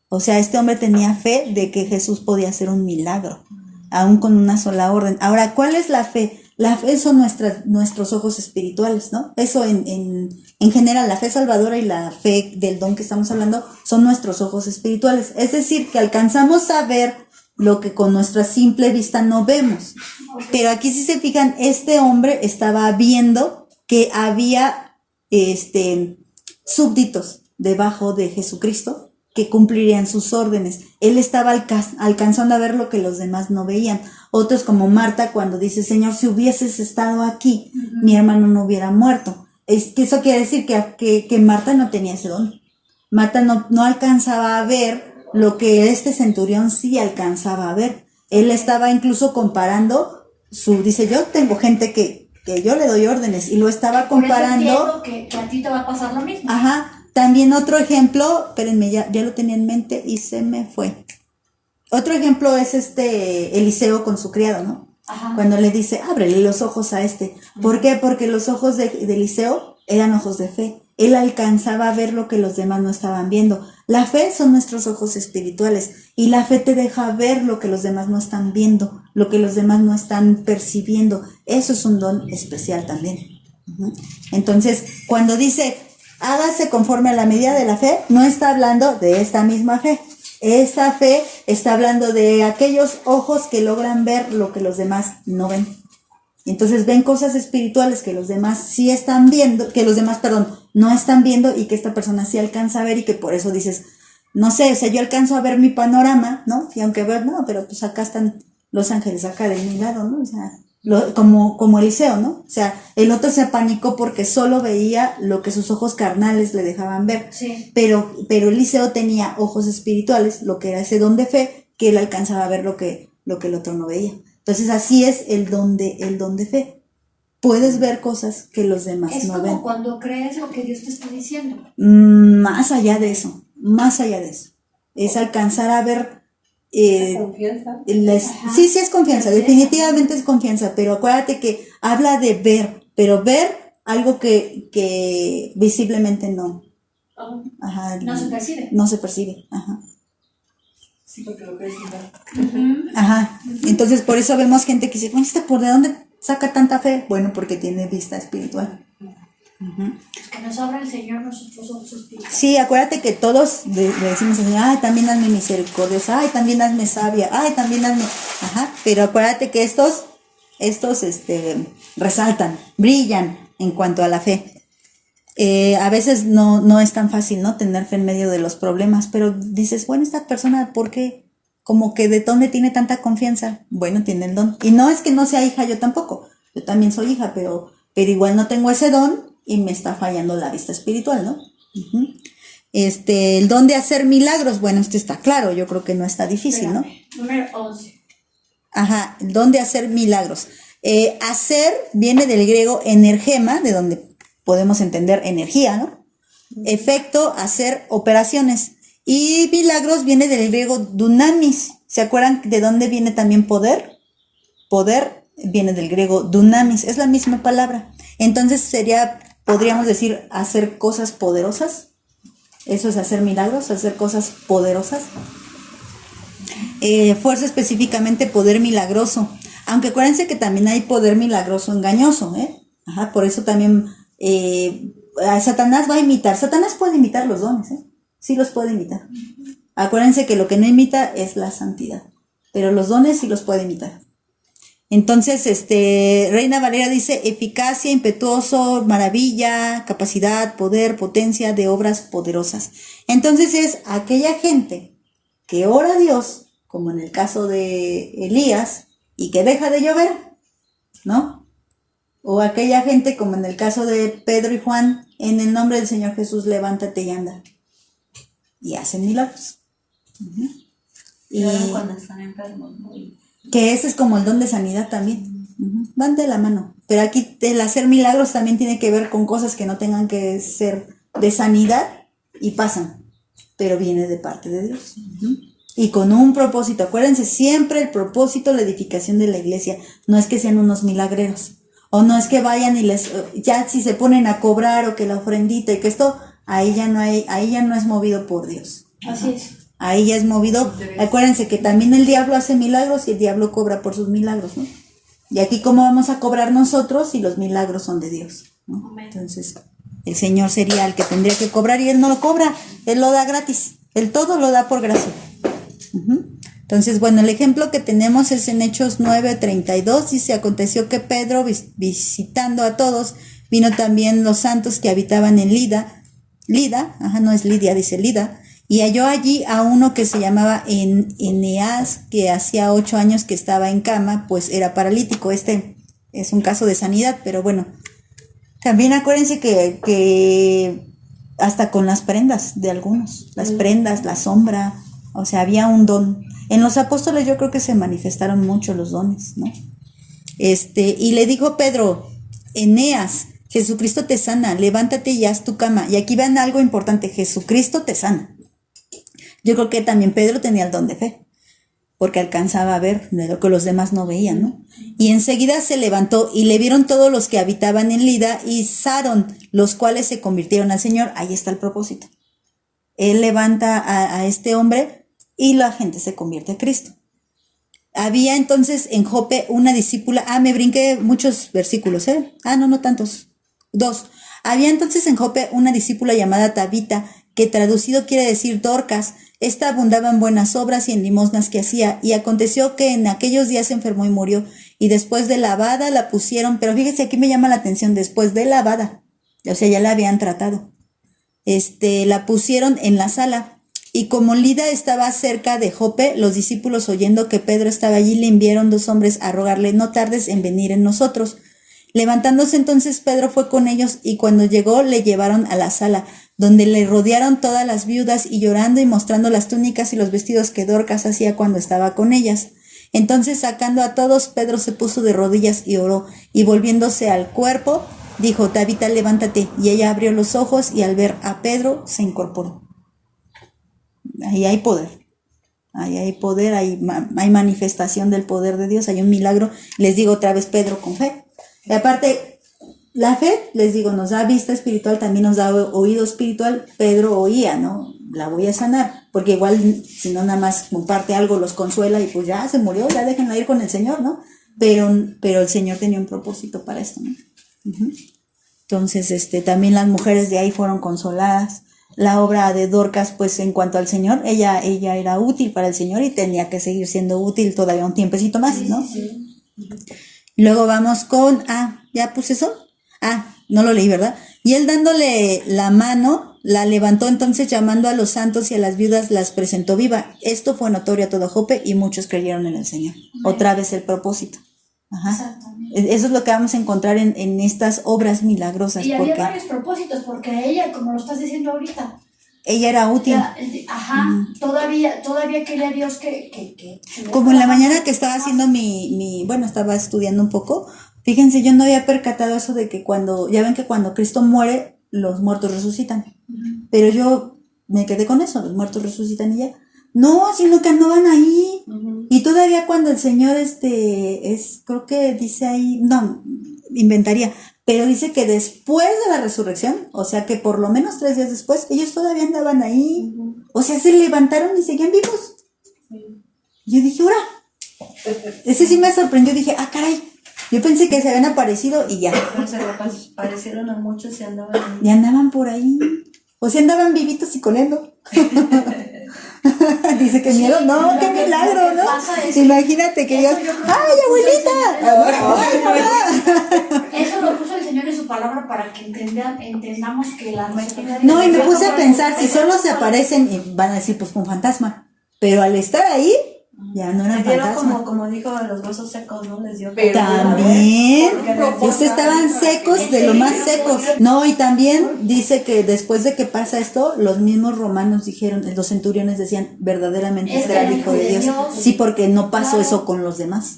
O sea, este hombre tenía fe de que Jesús podía hacer un milagro, aún con una sola orden. Ahora, ¿cuál es la fe? La fe son nuestros ojos espirituales, ¿no? Eso en general, la fe salvadora y la fe del don que estamos hablando son nuestros ojos espirituales. Es decir, que alcanzamos a ver lo que con nuestra simple vista no vemos. Pero aquí, si se fijan, este hombre estaba viendo que había súbditos debajo de Jesucristo que cumplirían sus órdenes. Él estaba alcanzando a ver lo que los demás no veían. Otros, como Marta, cuando dice, Señor, si hubieses estado aquí, mi hermano no hubiera muerto. Eso quiere decir que Marta no tenía ese don. Marta no alcanzaba a ver lo que este centurión sí alcanzaba a ver. Él estaba incluso comparando dice, yo tengo gente que yo le doy órdenes, y lo estaba comparando. Por eso que a ti te va a pasar lo mismo. Ajá. También otro ejemplo, espérenme, ya lo tenía en mente y se me fue. Otro ejemplo es Eliseo con su criado, ¿no? Ajá. Cuando le dice, ábrele los ojos a ¿Por qué? Porque los ojos de Eliseo eran ojos de fe. Él alcanzaba a ver lo que los demás no estaban viendo. La fe son nuestros ojos espirituales, y la fe te deja ver lo que los demás no están viendo, lo que los demás no están percibiendo. Eso es un don especial también. Entonces, cuando dice, hágase conforme a la medida de la fe, no está hablando de esta misma fe. Esta fe está hablando de aquellos ojos que logran ver lo que los demás no ven. Entonces ven cosas espirituales que los demás sí están viendo, no están viendo, y que esta persona sí alcanza a ver, y que por eso dices, no sé, o sea, yo alcanzo a ver mi panorama, ¿no? Y aunque ver, no, pero pues acá están los ángeles, acá de mi lado, ¿no? O sea, como Eliseo, ¿no? O sea, el otro se apanicó porque solo veía lo que sus ojos carnales le dejaban ver. Sí. Pero Eliseo tenía ojos espirituales, lo que era ese don de fe, que él alcanzaba a ver lo que el otro no veía. Entonces, así es el don de fe. Puedes ver cosas que los demás no ven. Es como cuando crees lo que Dios te está diciendo. Más allá de eso. Es alcanzar a ver. ¿Confianza? Sí, es confianza, definitivamente es confianza, pero acuérdate que habla de ver, pero ver algo que visiblemente no. Ajá, no se percibe. No se percibe, ajá. Sí, porque lo crees Ajá, entonces por eso vemos gente que dice, bueno, ¿por de dónde saca tanta fe? Bueno, porque tiene vista espiritual. Los que nos obra el Señor, nosotros somos sus hijos. Sí, acuérdate que todos le decimos, ay, también hazme misericordiosa, ay, también hazme sabia, ay, también hazme... Ajá, pero acuérdate que estos resaltan, brillan en cuanto a la fe. A veces no es tan fácil, ¿no? Tener fe en medio de los problemas, pero dices, bueno, esta persona, ¿por qué? Como que de dónde tiene tanta confianza. Bueno, tiene el don. Y no es que no sea hija yo tampoco, yo también soy hija, pero igual no tengo ese don y me está fallando la vista espiritual, ¿no? Uh-huh. El don de hacer milagros, bueno, está claro, yo creo que no está difícil, ¿no? Número 11. Ajá, el don de hacer milagros. Hacer viene del griego energema, de donde podemos entender energía, ¿no? Efecto, hacer operaciones. Y milagros viene del griego dunamis. ¿Se acuerdan de dónde viene también poder? Poder viene del griego dunamis, es la misma palabra. Entonces podríamos decir, hacer cosas poderosas. Eso es hacer milagros, hacer cosas poderosas. Fuerza específicamente poder milagroso. Aunque acuérdense que también hay poder milagroso engañoso, ¿eh? Ajá, por eso también Satanás va a imitar. Satanás puede imitar los dones, ¿eh? Sí los puede imitar. Acuérdense que lo que no imita es la santidad, pero los dones sí los puede imitar. Entonces, Reina Valera dice eficacia, impetuoso, maravilla, capacidad, poder, potencia de obras poderosas. Entonces es aquella gente que ora a Dios, como en el caso de Elías, y que deja de llover, ¿no? O aquella gente, como en el caso de Pedro y Juan, en el nombre del Señor Jesús, levántate y anda. Y hacen milagros. Uh-huh. Y cuando están enfermos, ¿no? Que ese es como el don de sanidad también. Uh-huh. Van de la mano. Pero aquí el hacer milagros también tiene que ver con cosas que no tengan que ser de sanidad y pasan. Pero viene de parte de Dios. Uh-huh. Y con un propósito. Acuérdense, siempre el propósito, la edificación de la iglesia. No es que sean unos milagreros. O no es que vayan y ya si se ponen a cobrar o que la ofrendita y que esto, ahí ya no es movido por Dios. Así es. Ahí ya es movido. Acuérdense que también el diablo hace milagros y el diablo cobra por sus milagros, ¿no? Y aquí, ¿cómo vamos a cobrar nosotros si los milagros son de Dios, ¿no? Entonces, el Señor sería el que tendría que cobrar y Él no lo cobra, Él lo da gratis, Él todo lo da por gracia. Uh-huh. Entonces, bueno, el ejemplo que tenemos es en Hechos 9:32, dice, aconteció que Pedro, visitando a todos, vino también los santos que habitaban en Lida, no es Lidia, dice Lida, y halló allí a uno que se llamaba Eneas, que hacía 8 años que estaba en cama, pues era paralítico. Este es un caso de sanidad, pero bueno, también acuérdense que hasta con las prendas de algunos, las prendas, la sombra, o sea, había un don. En los apóstoles yo creo que se manifestaron mucho los dones, ¿no? Y le dijo Pedro, Eneas, Jesucristo te sana, levántate y haz tu cama. Y aquí vean algo importante, Jesucristo te sana. Yo creo que también Pedro tenía el don de fe, porque alcanzaba a ver lo que los demás no veían, ¿no? Y enseguida se levantó y le vieron todos los que habitaban en Lida y Sarón, los cuales se convirtieron al Señor. Ahí está el propósito. Él levanta a este hombre y la gente se convierte a Cristo. Había entonces en Jope una discípula, me brinqué muchos versículos, no tantos, 2. Había entonces en Jope una discípula llamada Tabita, que traducido quiere decir Dorcas. Esta abundaba en buenas obras y en limosnas que hacía, y aconteció que en aquellos días se enfermó y murió, y después de lavada la pusieron, pero fíjese, aquí me llama la atención, después de lavada, o sea, ya la habían tratado, la pusieron en la sala, y como Lida estaba cerca de Jope, los discípulos oyendo que Pedro estaba allí, le enviaron 2 hombres a rogarle, no tardes en venir en nosotros. Levantándose entonces Pedro fue con ellos, y cuando llegó le llevaron a la sala, donde le rodearon todas las viudas y llorando y mostrando las túnicas y los vestidos que Dorcas hacía cuando estaba con ellas. Entonces, sacando a todos, Pedro se puso de rodillas y oró, y volviéndose al cuerpo, dijo, Tabita, levántate. Y ella abrió los ojos y al ver a Pedro se incorporó. Ahí hay poder. Ahí hay poder, hay manifestación del poder de Dios, hay un milagro. Les digo otra vez, Pedro con fe. Y aparte, la fe, les digo, nos da vista espiritual, también nos da oído espiritual. Pedro oía, ¿no? La voy a sanar, porque igual si no nada más comparte algo, los consuela y pues ya se murió, ya déjenla ir con el Señor, ¿no? Pero el Señor tenía un propósito para esto, ¿no? Uh-huh. Entonces, también las mujeres de ahí fueron consoladas. La obra de Dorcas, pues en cuanto al Señor, ella era útil para el Señor y tenía que seguir siendo útil todavía un tiempecito más, ¿no? Luego vamos con, ¿ya puse eso? No lo leí, ¿verdad? Y él dándole la mano, la levantó, entonces llamando a los santos y a las viudas las presentó viva. Esto fue notorio a todo Jope y muchos creyeron en el Señor. Otra vez el propósito. Ajá. Exactamente. Eso es lo que vamos a encontrar en estas obras milagrosas. Y había Porque varios propósitos, porque ella, como lo estás diciendo ahorita, ella era útil. todavía quería Dios que Como en la mañana que estaba haciendo estaba estudiando un poco, fíjense, yo no había percatado eso de que ya ven que cuando Cristo muere, los muertos resucitan. Pero yo me quedé con eso, los muertos resucitan y ya. No, sino que andaban ahí. Y todavía cuando el Señor, creo que dice ahí, no, inventaría, pero dice que después de la resurrección, o sea que por lo menos 3 días después, ellos todavía andaban ahí. O sea, se levantaron y seguían vivos. Yo dije, ¡ora! Ese sí me sorprendió, dije, caray. Yo pensé que se habían aparecido y ya. Pero se parecieron a muchos y andaban ahí. Y andaban por ahí. O sea, andaban vivitos y coleando. Dice que miedo, no, qué milagro, ¿no? Imagínate que digas, ¡ay, abuelita! Eso lo puso el Señor en su palabra para que entendamos que la No, y me puse a pensar, si solo se aparecen y van a decir, pues un fantasma. Pero al estar ahí, ya no eran fantasmas. Como dijo, los huesos secos, ¿no? Les dio. También, estaban secos, de lo más secos. No, y también dice que después de que pasa esto, los mismos romanos dijeron, los centuriones decían, verdaderamente será el Hijo de Dios. Sí, porque no pasó eso con los demás.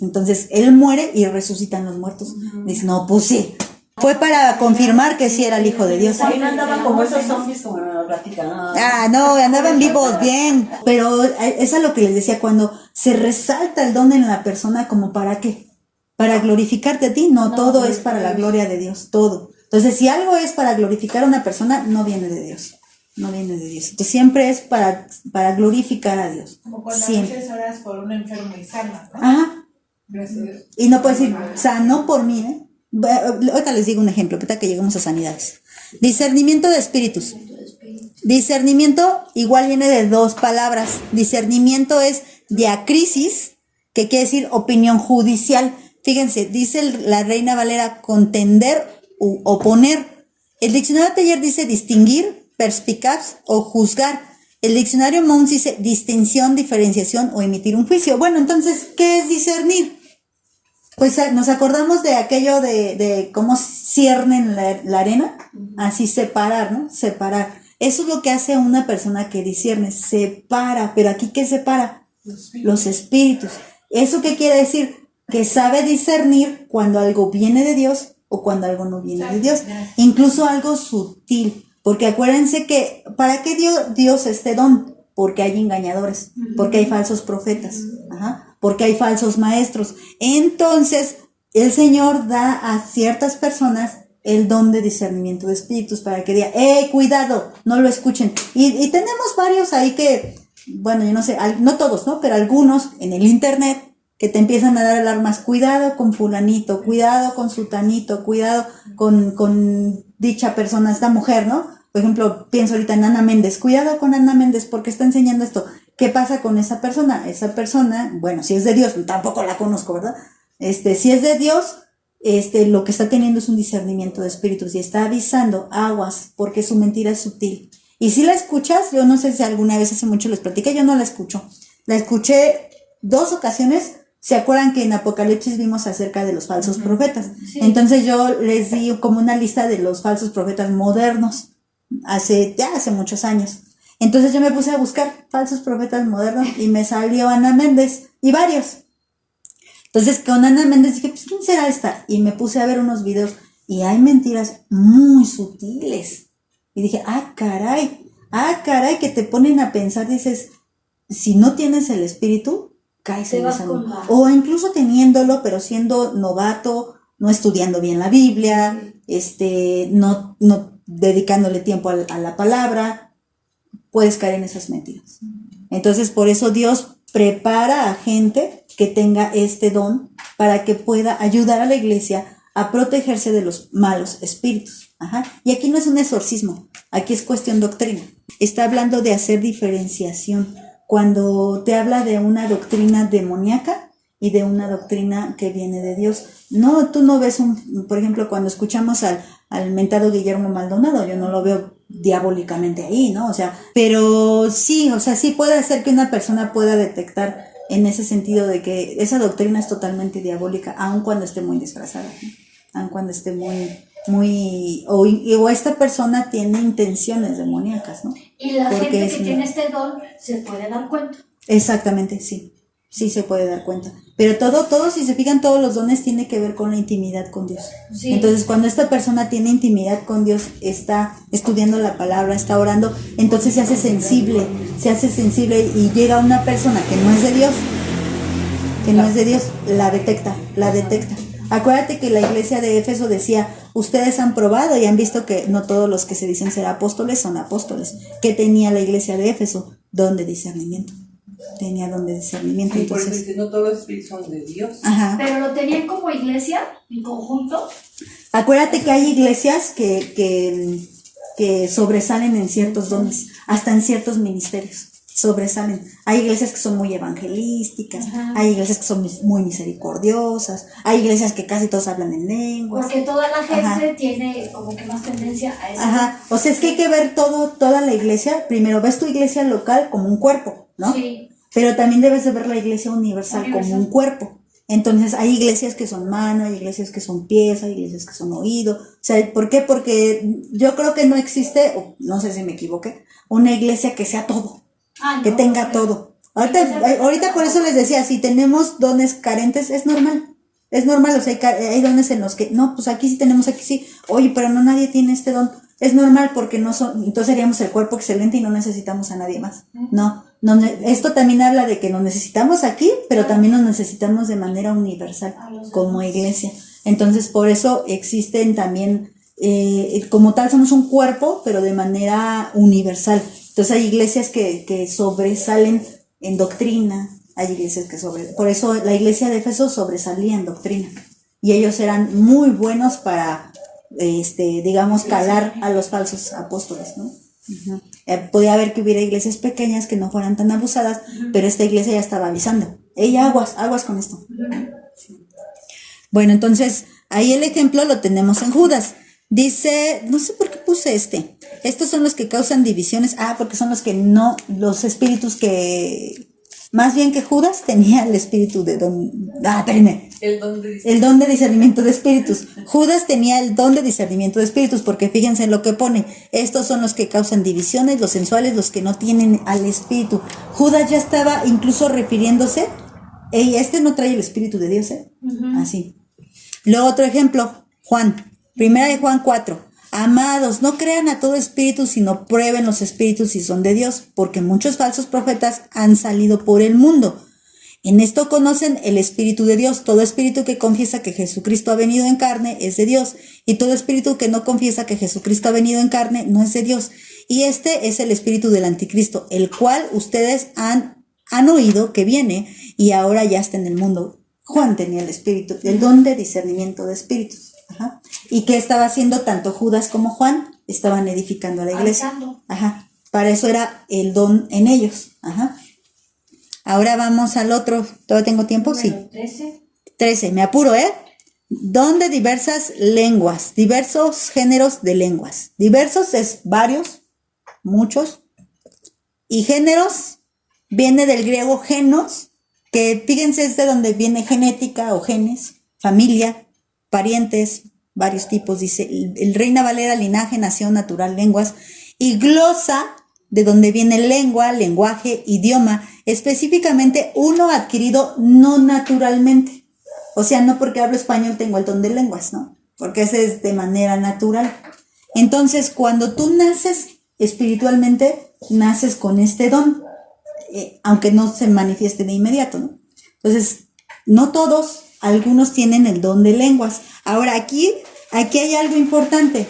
Entonces, él muere y resucitan los muertos. Dice, no, pues sí. Fue para confirmar que sí era el Hijo de Dios. Ahí no andaban como esos zombies como me lo platican. No, andaban vivos, bien. Pero eso es lo que les decía, cuando se resalta el don en la persona, ¿como para qué? ¿Para glorificarte a ti? No, todo es para la gloria de Dios, todo. Entonces, si algo es para glorificar a una persona, no viene de Dios. No viene de Dios. Entonces, siempre es para glorificar a Dios. Como cuando Siempre. a veces oras por un enfermo y sana, ¿no? Ajá. Gracias a Dios. Y no puedes decir, sanó por mí, ¿eh? Ahorita les digo un ejemplo, ahorita que lleguemos a sanidades. Discernimiento de espíritus. Discernimiento igual viene de 2 palabras. Discernimiento es diacrisis, que quiere decir opinión judicial. Fíjense, dice la Reina Valera contender u oponer. El diccionario Taller dice distinguir, perspicaz o juzgar. El diccionario Mons dice distinción, diferenciación o emitir un juicio. Bueno, entonces, ¿qué es discernir? Pues nos acordamos de aquello de cómo ciernen la arena, así separar, ¿no? Separar. Eso es lo que hace una persona que discierne, separa. Pero aquí, ¿qué separa? Los espíritus. ¿Eso qué quiere decir? Que sabe discernir cuando algo viene de Dios o cuando algo no viene de Dios. Incluso algo sutil. Porque acuérdense que, ¿para qué dio Dios este don? Porque hay engañadores, porque hay falsos profetas, porque hay falsos maestros. Entonces, el Señor da a ciertas personas el don de discernimiento de espíritus para que diga, cuidado, no lo escuchen. Y tenemos varios ahí que, bueno, yo no sé, no todos, ¿no? Pero algunos en el internet que te empiezan a dar alarmas, cuidado con fulanito, cuidado con sutanito, cuidado con dicha persona, esta mujer, ¿no? Por ejemplo, pienso ahorita en Ana Méndez, cuidado con Ana Méndez porque está enseñando esto. ¿Qué pasa con esa persona? Esa persona, bueno, si es de Dios, tampoco la conozco, ¿verdad? Si es de Dios, lo que está teniendo es un discernimiento de espíritus y está avisando aguas porque su mentira es sutil. Y si la escuchas, yo no sé si alguna vez hace mucho les platiqué, yo no la escucho. La escuché 2 ocasiones. ¿Se acuerdan que en Apocalipsis vimos acerca de los falsos profetas? Sí. Entonces yo les di como una lista de los falsos profetas modernos hace muchos años. Entonces yo me puse a buscar falsos profetas modernos y me salió Ana Méndez y varios. Entonces con Ana Méndez dije, pues ¿quién será esta? Y me puse a ver unos videos y hay mentiras muy sutiles. Y dije, caray, que te ponen a pensar, dices, si no tienes el espíritu, caes en esa. O incluso teniéndolo, pero siendo novato, no estudiando bien la Biblia, no dedicándole tiempo a la palabra, puedes caer en esas mentiras. Entonces, por eso Dios prepara a gente que tenga este don para que pueda ayudar a la iglesia a protegerse de los malos espíritus. Ajá. Y aquí no es un exorcismo, aquí es cuestión doctrina. Está hablando de hacer diferenciación. Cuando te habla de una doctrina demoníaca y de una doctrina que viene de Dios. No, tú no ves por ejemplo, cuando escuchamos al mentado Guillermo Maldonado, yo no lo veo diabólicamente ahí, ¿no? O sea, pero sí, o sea, sí puede ser que una persona pueda detectar en ese sentido de que esa doctrina es totalmente diabólica, aun cuando esté muy disfrazada, ¿no? Aun cuando esté o esta persona tiene intenciones demoníacas, ¿no? Y la Porque gente que tiene este don se puede dar cuenta. Exactamente, sí. Sí se puede dar cuenta. Pero todo, si se fijan, todos los dones tiene que ver con la intimidad con Dios. Sí. Entonces, cuando esta persona tiene intimidad con Dios, está estudiando la palabra, está orando, entonces se hace sensible y llega una persona que no es de Dios, la detecta. Acuérdate que la iglesia de Éfeso decía, ustedes han probado y han visto que no todos los que se dicen ser apóstoles son apóstoles. ¿Qué tenía la iglesia de Éfeso? Don de discernimiento. Tenía don de discernimiento. Sí, Entonces, porque no todos los espíritus son de Dios. ajá. Pero lo tenían como iglesia, en conjunto. Acuérdate que hay iglesias que sobresalen en ciertos dones, hasta en ciertos ministerios. Sobresalen. Hay iglesias que son muy evangelísticas, Ajá. hay iglesias que son muy misericordiosas, hay iglesias que casi todos hablan en lenguas. Porque toda la gente Ajá. tiene como que más tendencia a eso. Ajá, o sea, es que hay que ver toda la iglesia. Primero ves tu iglesia local como un cuerpo, ¿no? Sí. Pero también debes de ver la iglesia universal como un cuerpo. Entonces hay iglesias que son mano, hay iglesias que son pies, hay iglesias que son oído. O sea, ¿por qué? Porque yo creo que no existe, o no sé si me equivoqué, una iglesia que sea todo, que No, tenga no. todo. Ahorita por eso les decía, si tenemos dones carentes, es normal. Es normal, o sea, hay dones en los que, no, pues aquí sí tenemos, aquí sí. Oye, pero no nadie tiene este don. Es normal porque no son, entonces seríamos el cuerpo excelente y no necesitamos a nadie más. No, esto también habla de que nos necesitamos aquí, pero también nos necesitamos de manera universal como iglesia. Entonces, por eso existen también, como tal, somos un cuerpo, pero de manera universal. Entonces hay iglesias que sobresalen en doctrina, hay iglesias por eso la iglesia de Éfeso sobresalía en doctrina. Y ellos eran muy buenos para, digamos, calar a los falsos apóstoles, ¿no? Uh-huh. Podía haber que hubiera iglesias pequeñas que no fueran tan abusadas, pero esta iglesia ya estaba avisando. Aguas con esto. Bueno, entonces, ahí el ejemplo lo tenemos en Judas. Dice, no sé por qué puse estos son los que causan divisiones, porque son los espíritus que, más bien que Judas tenía el espíritu de espérenme. El don de discernimiento de espíritus. Judas tenía el don de discernimiento de espíritus, porque fíjense en lo que pone, estos son los que causan divisiones, los sensuales, los que no tienen al espíritu. Judas ya estaba incluso refiriéndose, no trae el espíritu de Dios, Uh-huh. Así. Luego otro ejemplo, Juan. Primera de Juan 4. Amados, no crean a todo espíritu, sino prueben los espíritus si son de Dios, porque muchos falsos profetas han salido por el mundo. En esto conocen el espíritu de Dios. Todo espíritu que confiesa que Jesucristo ha venido en carne es de Dios, y todo espíritu que no confiesa que Jesucristo ha venido en carne no es de Dios. Y este es el espíritu del anticristo, el cual ustedes han oído que viene y ahora ya está en el mundo. Juan tenía el don de discernimiento de espíritus. Ajá. ¿Y qué estaba haciendo tanto Judas como Juan? Estaban edificando a la iglesia. Ajá. Para eso era el don en ellos. Ajá. Ahora vamos al otro. ¿Todavía tengo tiempo? Sí. 13. Me apuro, Don de diversas lenguas, diversos géneros de lenguas. Diversos es varios, muchos. Y géneros viene del griego genos, que fíjense es de donde viene genética o genes, familia, parientes, varios tipos, dice el Reina Valera, linaje, nación, natural, lenguas, y glosa, de donde viene lengua, lenguaje, idioma, específicamente uno adquirido no naturalmente. O sea, no porque hablo español tengo el don de lenguas, ¿no? Porque ese es de manera natural. Entonces, cuando tú naces espiritualmente, naces con este don, aunque no se manifieste de inmediato, ¿no? Entonces, no todos, algunos tienen el don de lenguas. Ahora, aquí hay algo importante.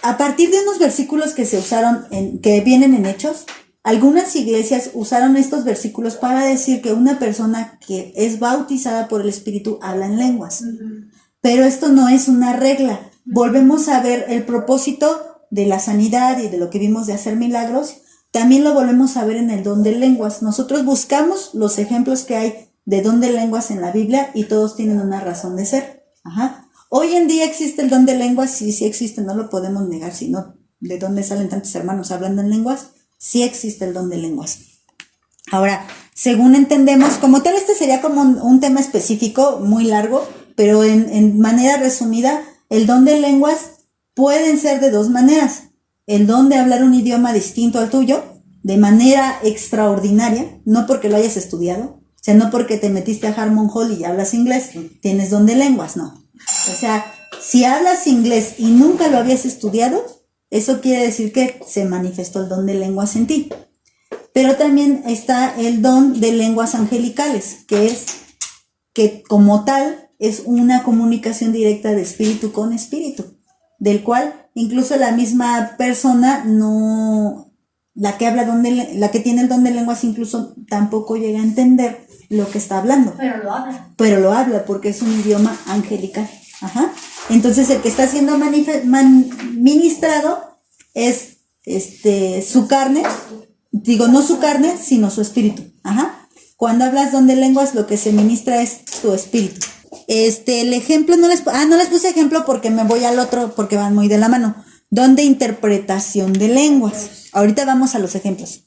A partir de unos versículos que se usaron, que vienen en Hechos, algunas iglesias usaron estos versículos para decir que una persona que es bautizada por el Espíritu habla en lenguas. Uh-huh. pero esto no es una regla. Volvemos a ver el propósito de la sanidad y de lo que vimos de hacer milagros, también lo volvemos a ver en el don de lenguas. Nosotros buscamos los ejemplos que hay de don de lenguas en la Biblia y todos tienen una razón de ser. Ajá. Hoy en día existe el don de lenguas, sí existe, no lo podemos negar, sino de dónde salen tantos hermanos hablando en lenguas, sí existe el don de lenguas. Ahora, según entendemos, como tal, este sería como un tema específico muy largo, pero en manera resumida, el don de lenguas pueden ser de dos maneras. El don de hablar un idioma distinto al tuyo, de manera extraordinaria, no porque lo hayas estudiado, o sea, no porque te metiste a Harmon Hall y hablas inglés, tienes don de lenguas, no. O sea, si hablas inglés y nunca lo habías estudiado, eso quiere decir que se manifestó el don de lenguas en ti. Pero también está el don de lenguas angelicales, que es que como tal es una comunicación directa de espíritu con espíritu, del cual incluso la misma persona la que tiene el don de lenguas incluso tampoco llega a entender lo que está hablando. Pero lo habla porque es un idioma angelical. Ajá. Entonces el que está siendo ministrado es su carne, digo no su carne, sino su espíritu. Ajá. Cuando hablas don de lenguas, lo que se ministra es tu espíritu. El ejemplo no les puse ejemplo porque me voy al otro, porque van muy de la mano. Don de interpretación de lenguas. Ahorita vamos a los ejemplos.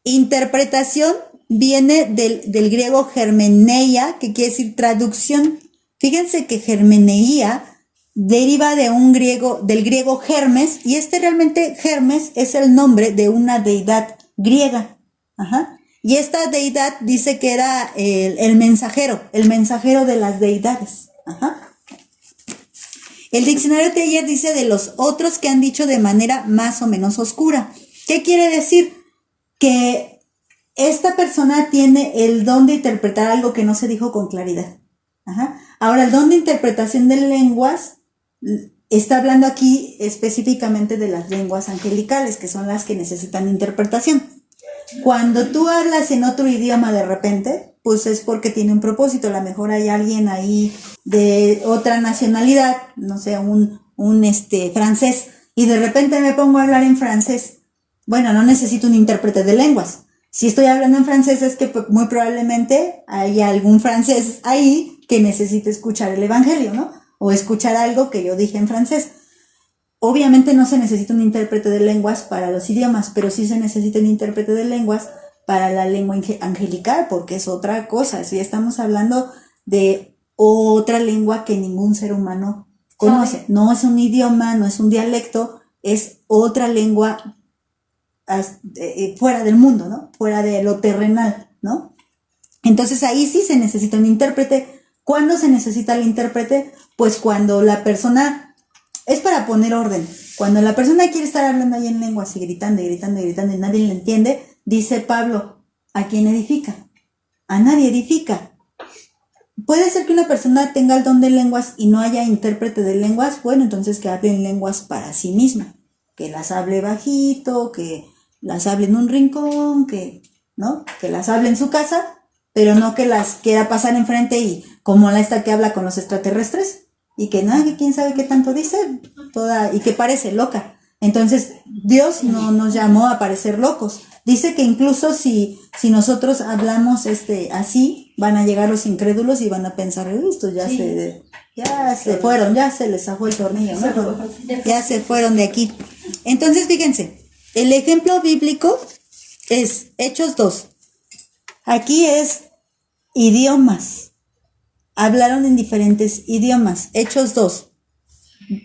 Interpretación viene del griego germeneia, que quiere decir traducción. Fíjense que germeneia deriva del griego Hermes, y realmente Hermes es el nombre de una deidad griega. Ajá. Y esta deidad dice que era el mensajero de las deidades. Ajá. El diccionario Teillier dice de los otros que han dicho de manera más o menos oscura. ¿Qué quiere decir? Que esta persona tiene el don de interpretar algo que no se dijo con claridad. Ajá. Ahora, el don de interpretación de lenguas está hablando aquí específicamente de las lenguas angelicales, que son las que necesitan interpretación. Cuando tú hablas en otro idioma de repente, pues es porque tiene un propósito. A lo mejor hay alguien ahí de otra nacionalidad, no sé, un francés, y de repente me pongo a hablar en francés. Bueno, no necesito un intérprete de lenguas. Si estoy hablando en francés es que muy probablemente hay algún francés ahí que necesite escuchar el evangelio, ¿no? O escuchar algo que yo dije en francés. Obviamente no se necesita un intérprete de lenguas para los idiomas, pero sí se necesita un intérprete de lenguas para la lengua angelical, porque es otra cosa. Si estamos hablando de otra lengua que ningún ser humano conoce. No es un idioma, no es un dialecto, es otra lengua fuera del mundo, ¿no? Fuera de lo terrenal, ¿no? Entonces ahí sí se necesita un intérprete. ¿Cuándo se necesita el intérprete? Pues cuando la persona... Es para poner orden. Cuando la persona quiere estar hablando ahí en lenguas y gritando y nadie le entiende, dice Pablo, ¿a quién edifica? A nadie edifica. Puede ser que una persona tenga el don de lenguas y no haya intérprete de lenguas. Bueno, entonces que hable en lenguas para sí misma. Que las hable bajito, que las hable en un rincón, que las hable en su casa, pero no que las quiera pasar enfrente y como esta que habla con los extraterrestres. Y que nadie, quién sabe qué tanto dice, y que parece loca. Entonces, Dios no nos llamó a parecer locos. Dice que incluso si nosotros hablamos así, van a llegar los incrédulos y van a pensar, esto ya se fueron, ya se les zafó el tornillo, ¿no? Ya se fueron de aquí. Entonces, fíjense, el ejemplo bíblico es Hechos 2. Aquí es idiomas. Hablaron en diferentes idiomas. Hechos 2,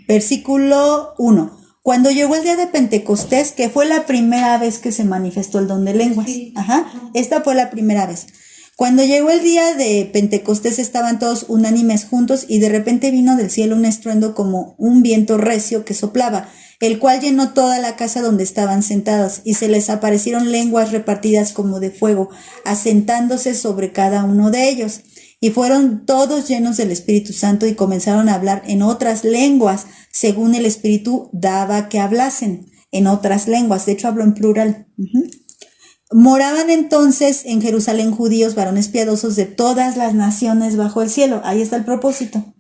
versículo 1. Cuando llegó el día de Pentecostés, que fue la primera vez que se manifestó el don de lenguas. Ajá, esta fue la primera vez. Cuando llegó el día de Pentecostés estaban todos unánimes juntos y de repente vino del cielo un estruendo como un viento recio que soplaba, el cual llenó toda la casa donde estaban sentados y se les aparecieron lenguas repartidas como de fuego, asentándose sobre cada uno de ellos. Y fueron todos llenos del Espíritu Santo y comenzaron a hablar en otras lenguas, según el Espíritu daba que hablasen en otras lenguas. De hecho, hablo en plural. Moraban entonces en Jerusalén judíos, varones piadosos de todas las naciones bajo el cielo. Ahí está el propósito.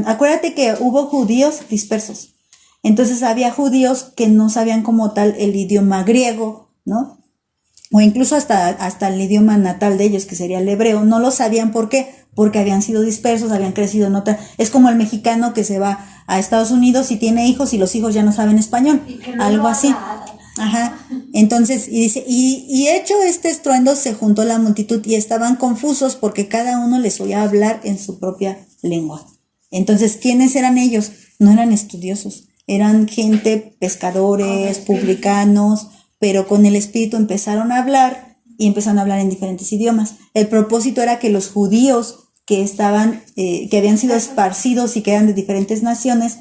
Acuérdate que hubo judíos dispersos. Entonces había judíos que no sabían como tal el idioma griego, ¿no? O incluso hasta el idioma natal de ellos, que sería el hebreo, no lo sabían. ¿Por qué? Porque habían sido dispersos, habían crecido en otra. Es como el mexicano que se va a Estados Unidos y tiene hijos y los hijos ya no saben español, Y que no algo lo así. habla. Ajá. Entonces, y dice, y hecho este estruendo, se juntó la multitud y estaban confusos porque cada uno les oía hablar en su propia lengua. Entonces, ¿quiénes eran ellos? No eran estudiosos, eran gente, pescadores, publicanos, pero con el Espíritu empezaron a hablar y empezaron a hablar en diferentes idiomas. El propósito era que los judíos que estaban, que habían sido esparcidos y que eran de diferentes naciones,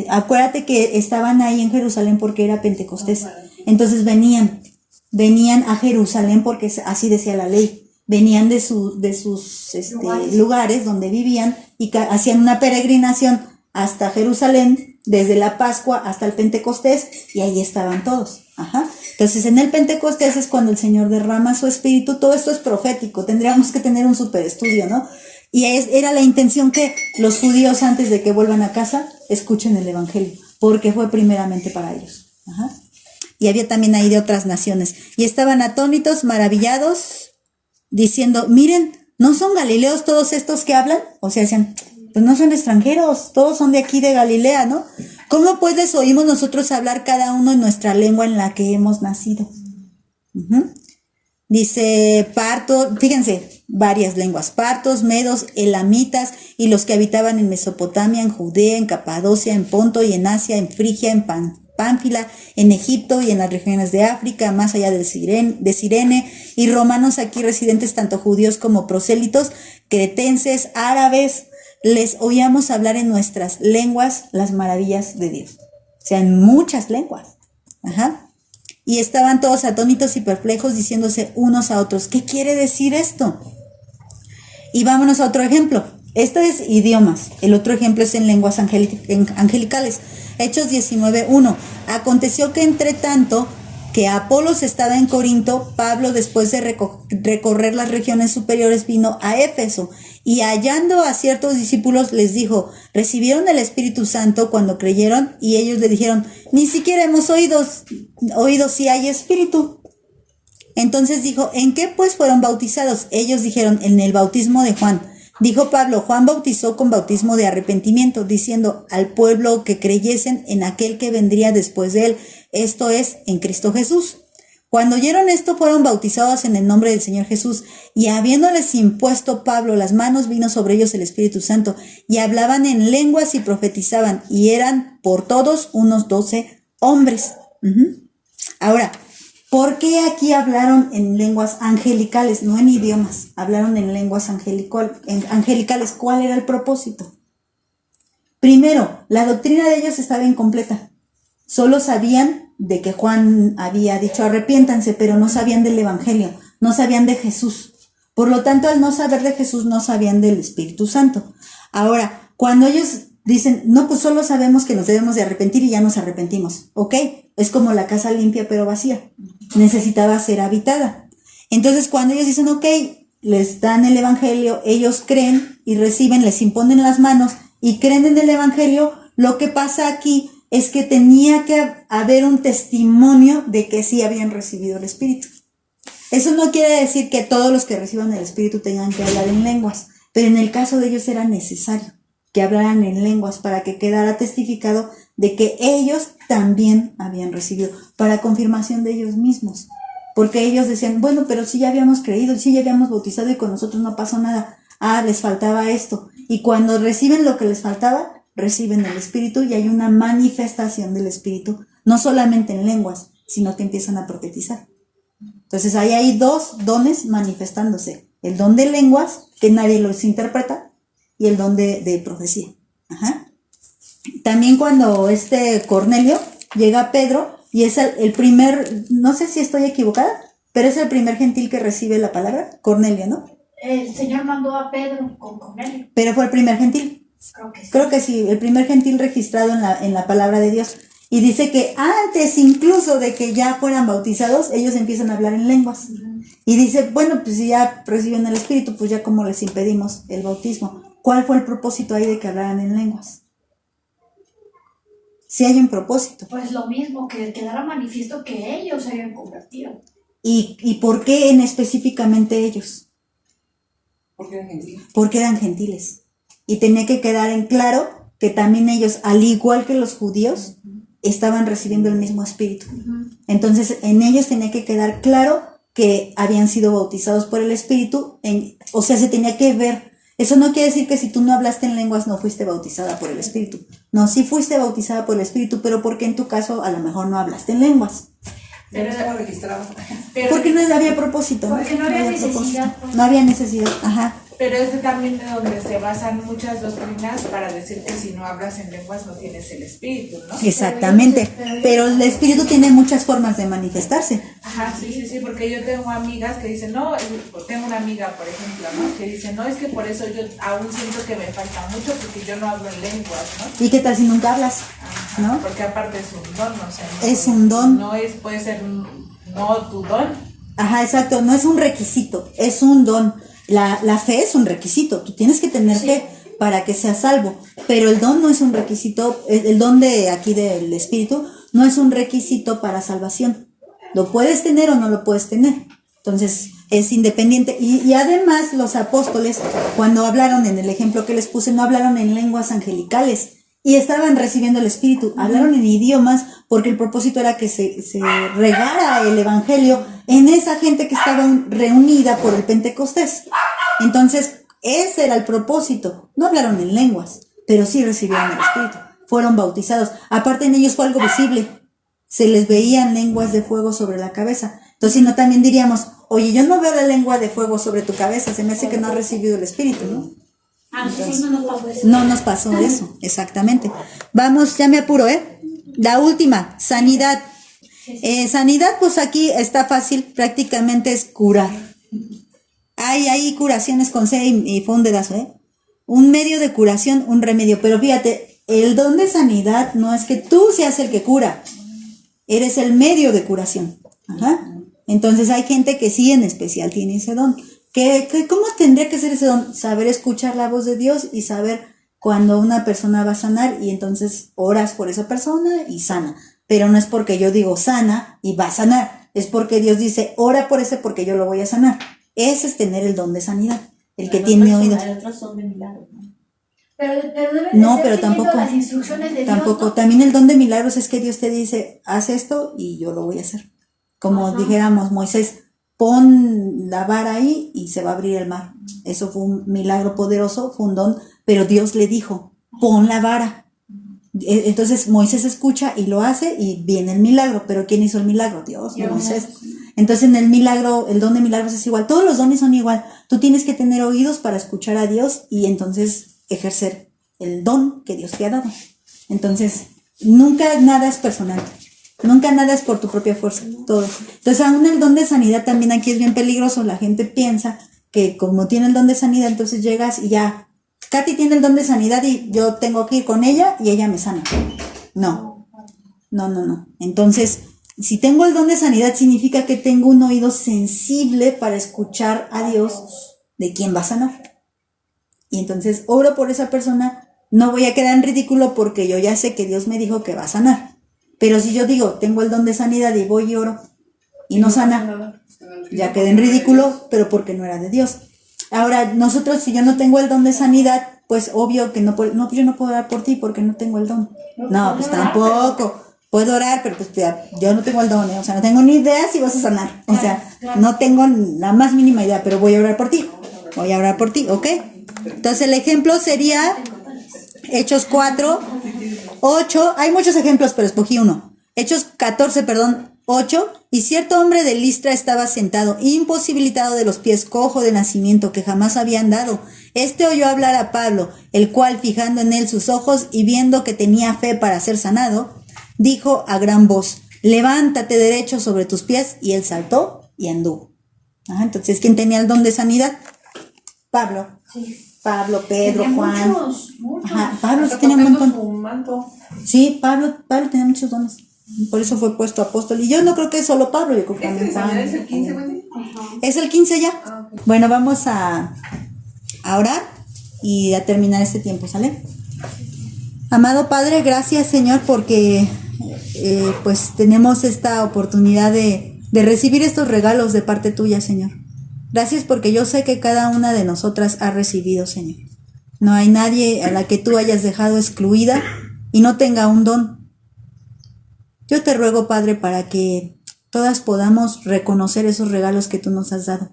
acuérdate que estaban ahí en Jerusalén porque era Pentecostés. Entonces venían a Jerusalén porque así decía la ley. Venían de sus lugares donde vivían y hacían una peregrinación hasta Jerusalén, desde la Pascua hasta el Pentecostés, y ahí estaban todos. Ajá. Entonces en el Pentecostés es cuando el Señor derrama su espíritu. Todo esto es profético, tendríamos que tener un super estudio, ¿no? Y era la intención que los judíos, antes de que vuelvan a casa, escuchen el evangelio, porque fue primeramente para ellos. Ajá. Y había también ahí de otras naciones, y estaban atónitos, maravillados, diciendo, miren, ¿no son galileos todos estos que hablan? O sea, decían, pues no son extranjeros, todos son de aquí de Galilea, ¿no? ¿Cómo pues oímos nosotros hablar cada uno en nuestra lengua en la que hemos nacido? Dice, fíjense, varias lenguas, partos, medos, elamitas, y los que habitaban en Mesopotamia, en Judea, en Capadocia, en Ponto y en Asia, en Frigia, en Pánfila, en Egipto y en las regiones de África, más allá de Cirene, y romanos aquí residentes, tanto judíos como prosélitos, cretenses, árabes, les oíamos hablar en nuestras lenguas las maravillas de Dios. O sea, en muchas lenguas. Ajá. Y estaban todos atónitos y perplejos, diciéndose unos a otros, ¿qué quiere decir esto? Y vámonos a otro ejemplo. Esto es idiomas. El otro ejemplo es en lenguas angelicales. Hechos 19:1. Aconteció que entre tanto que Apolos estaba en Corinto, Pablo, después de recorrer las regiones superiores, vino a Éfeso, y hallando a ciertos discípulos les dijo, ¿recibieron el Espíritu Santo cuando creyeron? Y ellos le dijeron, ni siquiera hemos oído si hay Espíritu. Entonces dijo, ¿en qué pues fueron bautizados? Ellos dijeron, en el bautismo de Juan. Dijo Pablo, Juan bautizó con bautismo de arrepentimiento, diciendo al pueblo que creyesen en aquel que vendría después de él, esto es, en Cristo Jesús. Cuando oyeron esto, fueron bautizados en el nombre del Señor Jesús, y habiéndoles impuesto Pablo las manos, vino sobre ellos el Espíritu Santo, y hablaban en lenguas y profetizaban, y eran por todos unos 12 hombres. Ahora, ¿por qué aquí hablaron en lenguas angelicales, no en idiomas? Hablaron en lenguas angelicales. ¿Cuál era el propósito? Primero, la doctrina de ellos estaba incompleta. Solo sabían de que Juan había dicho arrepiéntanse, pero no sabían del evangelio, no sabían de Jesús. Por lo tanto, al no saber de Jesús, no sabían del Espíritu Santo. Ahora, cuando ellos dicen, no, pues solo sabemos que nos debemos de arrepentir y ya nos arrepentimos. ¿Ok? Es como la casa limpia pero vacía. Necesitaba ser habitada. Entonces, cuando ellos dicen, ok, les dan el evangelio, ellos creen y reciben, les imponen las manos y creen en el evangelio, lo que pasa aquí es que tenía que haber un testimonio de que sí habían recibido el Espíritu. Eso no quiere decir que todos los que reciban el Espíritu tengan que hablar en lenguas, pero en el caso de ellos era necesario que hablaran en lenguas para que quedara testificado de que ellos también habían recibido, para confirmación de ellos mismos. Porque ellos decían, bueno, pero sí ya habíamos creído, sí ya habíamos bautizado y con nosotros no pasó nada. Ah, les faltaba esto. Y cuando reciben lo que les faltaba, reciben el Espíritu y hay una manifestación del Espíritu, no solamente en lenguas, sino que empiezan a profetizar. Entonces ahí hay dos dones manifestándose. El don de lenguas, que nadie los interpreta, y el don de profecía. Ajá. También cuando Cornelio llega a Pedro, y es el primer, no sé si estoy equivocada, pero es el primer gentil que recibe la palabra, Cornelio, ¿no? El Señor mandó a Pedro con Cornelio. Pero fue el primer gentil. Creo que sí, el primer gentil registrado en la palabra de Dios. Y dice que antes incluso de que ya fueran bautizados, ellos empiezan a hablar en lenguas. Y dice, bueno, pues si ya reciben el Espíritu, pues ya como les impedimos el bautismo. ¿cuál fue el propósito ahí de que hablaran en lenguas? Sí hay un propósito. Pues lo mismo, que quedara manifiesto que ellos se habían convertido. ¿Y por qué en específicamente ellos? Porque eran gentiles. Porque eran gentiles. Y tenía que quedar en claro que también ellos, al igual que los judíos, estaban recibiendo el mismo espíritu. Entonces, en ellos tenía que quedar claro que habían sido bautizados por el espíritu, o sea, se tenía que ver. Eso no quiere decir que si tú no hablaste en lenguas no fuiste bautizada por el espíritu. No, sí fuiste bautizada por el espíritu, pero porque en tu caso a lo mejor no hablaste en lenguas. Pero estaba registrado. Porque no había propósito. Porque no había necesidad, propósito. pues. No había necesidad, ajá. Pero es también de donde se basan muchas doctrinas para decir que si no hablas en lenguas no tienes el espíritu, ¿no? Exactamente. Pero el espíritu tiene muchas formas de manifestarse. Ajá, sí, porque yo tengo amigas que dicen, no, tengo una amiga, por ejemplo, ¿no? Que dice, no, es que por eso yo aún siento que me falta mucho porque yo no hablo en lenguas, ¿no? ¿Y qué tal si nunca hablas? Ajá, ¿No? porque aparte es un don, o sea, no, Es un don. No es, puede ser no tu don. Ajá, exacto. No es un requisito, es un don. La fe es un requisito. Tú tienes que tener fe para que seas salvo. Pero el don no es un requisito. El don de aquí del espíritu no es un requisito para salvación. Lo puedes tener o no lo puedes tener. Entonces, es independiente. Y además, los apóstoles, cuando hablaron en el ejemplo que les puse, no hablaron en lenguas angelicales. Y estaban recibiendo el espíritu. Hablaron en idiomas porque el propósito era que se regara el evangelio en esa gente que estaba reunida por el Pentecostés. Entonces, ese era el propósito. No hablaron en lenguas, pero sí recibieron el espíritu. Fueron bautizados. Aparte, en ellos fue algo visible. Se les veían lenguas de fuego sobre la cabeza. Entonces, si no, también diríamos, oye, yo no veo la lengua de fuego sobre tu cabeza. Se me hace que no has recibido el espíritu, ¿no? Entonces, no nos pasó eso. No nos pasó eso, exactamente. Vamos, ya me apuro, La última, sanidad. Sanidad, pues aquí está fácil, prácticamente es curar. Hay curaciones con C y fue un dedazo, Un medio de curación, un remedio. Pero fíjate, el don de sanidad no es que tú seas el que cura, eres el medio de curación. Ajá. Entonces hay gente que sí en especial tiene ese don. ¿Cómo tendría que ser ese don? Saber escuchar la voz de Dios y saber cuando una persona va a sanar y entonces oras por esa persona y sana. Pero no es porque yo digo sana y va a sanar. Es porque Dios dice, ora por ese porque yo lo voy a sanar. Ese es tener el don de sanidad. El que tiene oídos. Otros son de milagros, ¿no? Pero deben No, de ser pero siguiendo tampoco. las instrucciones de Dios, Tampoco. ¿no? También el don de milagros es que Dios te dice, haz esto y yo lo voy a hacer. Como dijéramos, Moisés, pon la vara ahí y se va a abrir el mar. Eso fue un milagro poderoso, fue un don, pero Dios le dijo, pon la vara. Entonces Moisés escucha y lo hace y viene el milagro. ¿Pero quién hizo el milagro? Dios, no Moisés. Entonces en el milagro, el don de milagros es igual. Todos los dones son igual. Tú tienes que tener oídos para escuchar a Dios y entonces ejercer el don que Dios te ha dado. Entonces, nunca nada es personal. Nunca nada es por tu propia fuerza, todo. Entonces, aún el don de sanidad también aquí es bien peligroso. La gente piensa que como tiene el don de sanidad, entonces llegas y ya, Katy tiene el don de sanidad y yo tengo que ir con ella y ella me sana. No. Entonces, si tengo el don de sanidad, significa que tengo un oído sensible para escuchar a Dios de quién va a sanar. Y entonces oro por esa persona, no voy a quedar en ridículo porque yo ya sé que Dios me dijo que va a sanar. Pero si yo digo, tengo el don de sanidad y voy y oro y no sana, ya quedé en ridículo, pero porque no era de Dios. Ahora, nosotros, si yo no tengo el don de sanidad, pues obvio que yo no puedo orar por ti porque no tengo el don. No, pues tampoco. Puedo orar, pero pues yo no tengo el don, o sea, no tengo ni idea si vas a sanar. O sea, no tengo la más mínima idea, pero voy a orar por ti. Voy a orar por ti, ¿ok? Entonces el ejemplo sería Hechos 4, 8, hay muchos ejemplos, pero escogí uno. Hechos 14, 8, y cierto hombre de Listra estaba sentado, imposibilitado de los pies, cojo de nacimiento, que jamás había andado. Este oyó hablar a Pablo, el cual, fijando en él sus ojos y viendo que tenía fe para ser sanado, dijo a gran voz, levántate derecho sobre tus pies, y él saltó y anduvo. Entonces, ¿quién tenía el don de sanidad? Pablo. Sí. Pablo, Pedro, Tenía Juan. muchos. Pablo sí tenía un montón. Su manto. Sí, Pablo tenía muchos dones. Por eso fue puesto apóstol. Y yo no creo que es solo Pablo, yo creo que ¿Este de también sanidad Juan. es el 15, Wendy? Es el 15 ya. Ah, ok. Bueno, vamos a orar y a terminar este tiempo, ¿sale? Amado Padre, gracias Señor porque pues tenemos esta oportunidad de recibir estos regalos de parte tuya, Señor. Gracias porque yo sé que cada una de nosotras ha recibido, Señor. No hay nadie a la que tú hayas dejado excluida y no tenga un don. Yo te ruego, Padre, para que todas podamos reconocer esos regalos que tú nos has dado,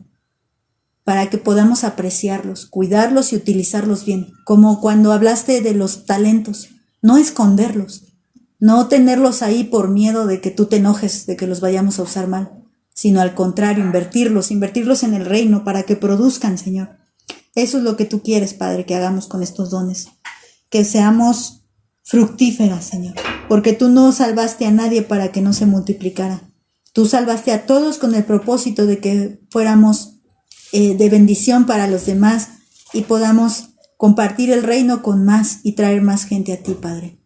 para que podamos apreciarlos, cuidarlos y utilizarlos bien, como cuando hablaste de los talentos, no esconderlos, no tenerlos ahí por miedo de que tú te enojes, de que los vayamos a usar mal, sino al contrario, invertirlos en el reino para que produzcan, Señor. Eso es lo que tú quieres, Padre, que hagamos con estos dones, que seamos fructíferas, Señor, porque tú no salvaste a nadie para que no se multiplicara. Tú salvaste a todos con el propósito de que fuéramos de bendición para los demás y podamos compartir el reino con más y traer más gente a ti, Padre.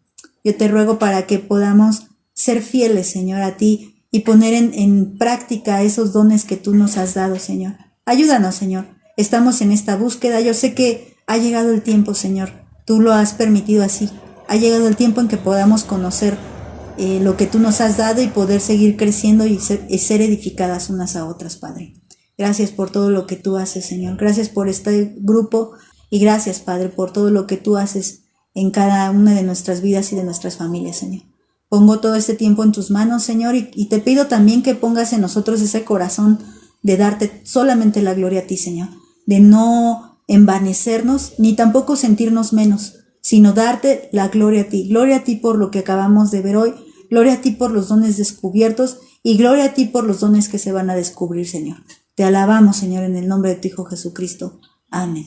Yo te ruego para que podamos ser fieles, Señor, a ti y poner en práctica esos dones que tú nos has dado, Señor. Ayúdanos, Señor. Estamos en esta búsqueda. Yo sé que ha llegado el tiempo, Señor. Tú lo has permitido así. Ha llegado el tiempo en que podamos conocer lo que tú nos has dado y poder seguir creciendo y ser edificadas unas a otras, Padre. Gracias por todo lo que tú haces, Señor. Gracias por este grupo y gracias, Padre, por todo lo que tú haces en cada una de nuestras vidas y de nuestras familias, Señor. Pongo todo este tiempo en tus manos, Señor, y te pido también que pongas en nosotros ese corazón de darte solamente la gloria a ti, Señor, de no envanecernos ni tampoco sentirnos menos, sino darte la gloria a ti por lo que acabamos de ver hoy, gloria a ti por los dones descubiertos y gloria a ti por los dones que se van a descubrir, Señor. Te alabamos, Señor, en el nombre de tu Hijo Jesucristo. Amén.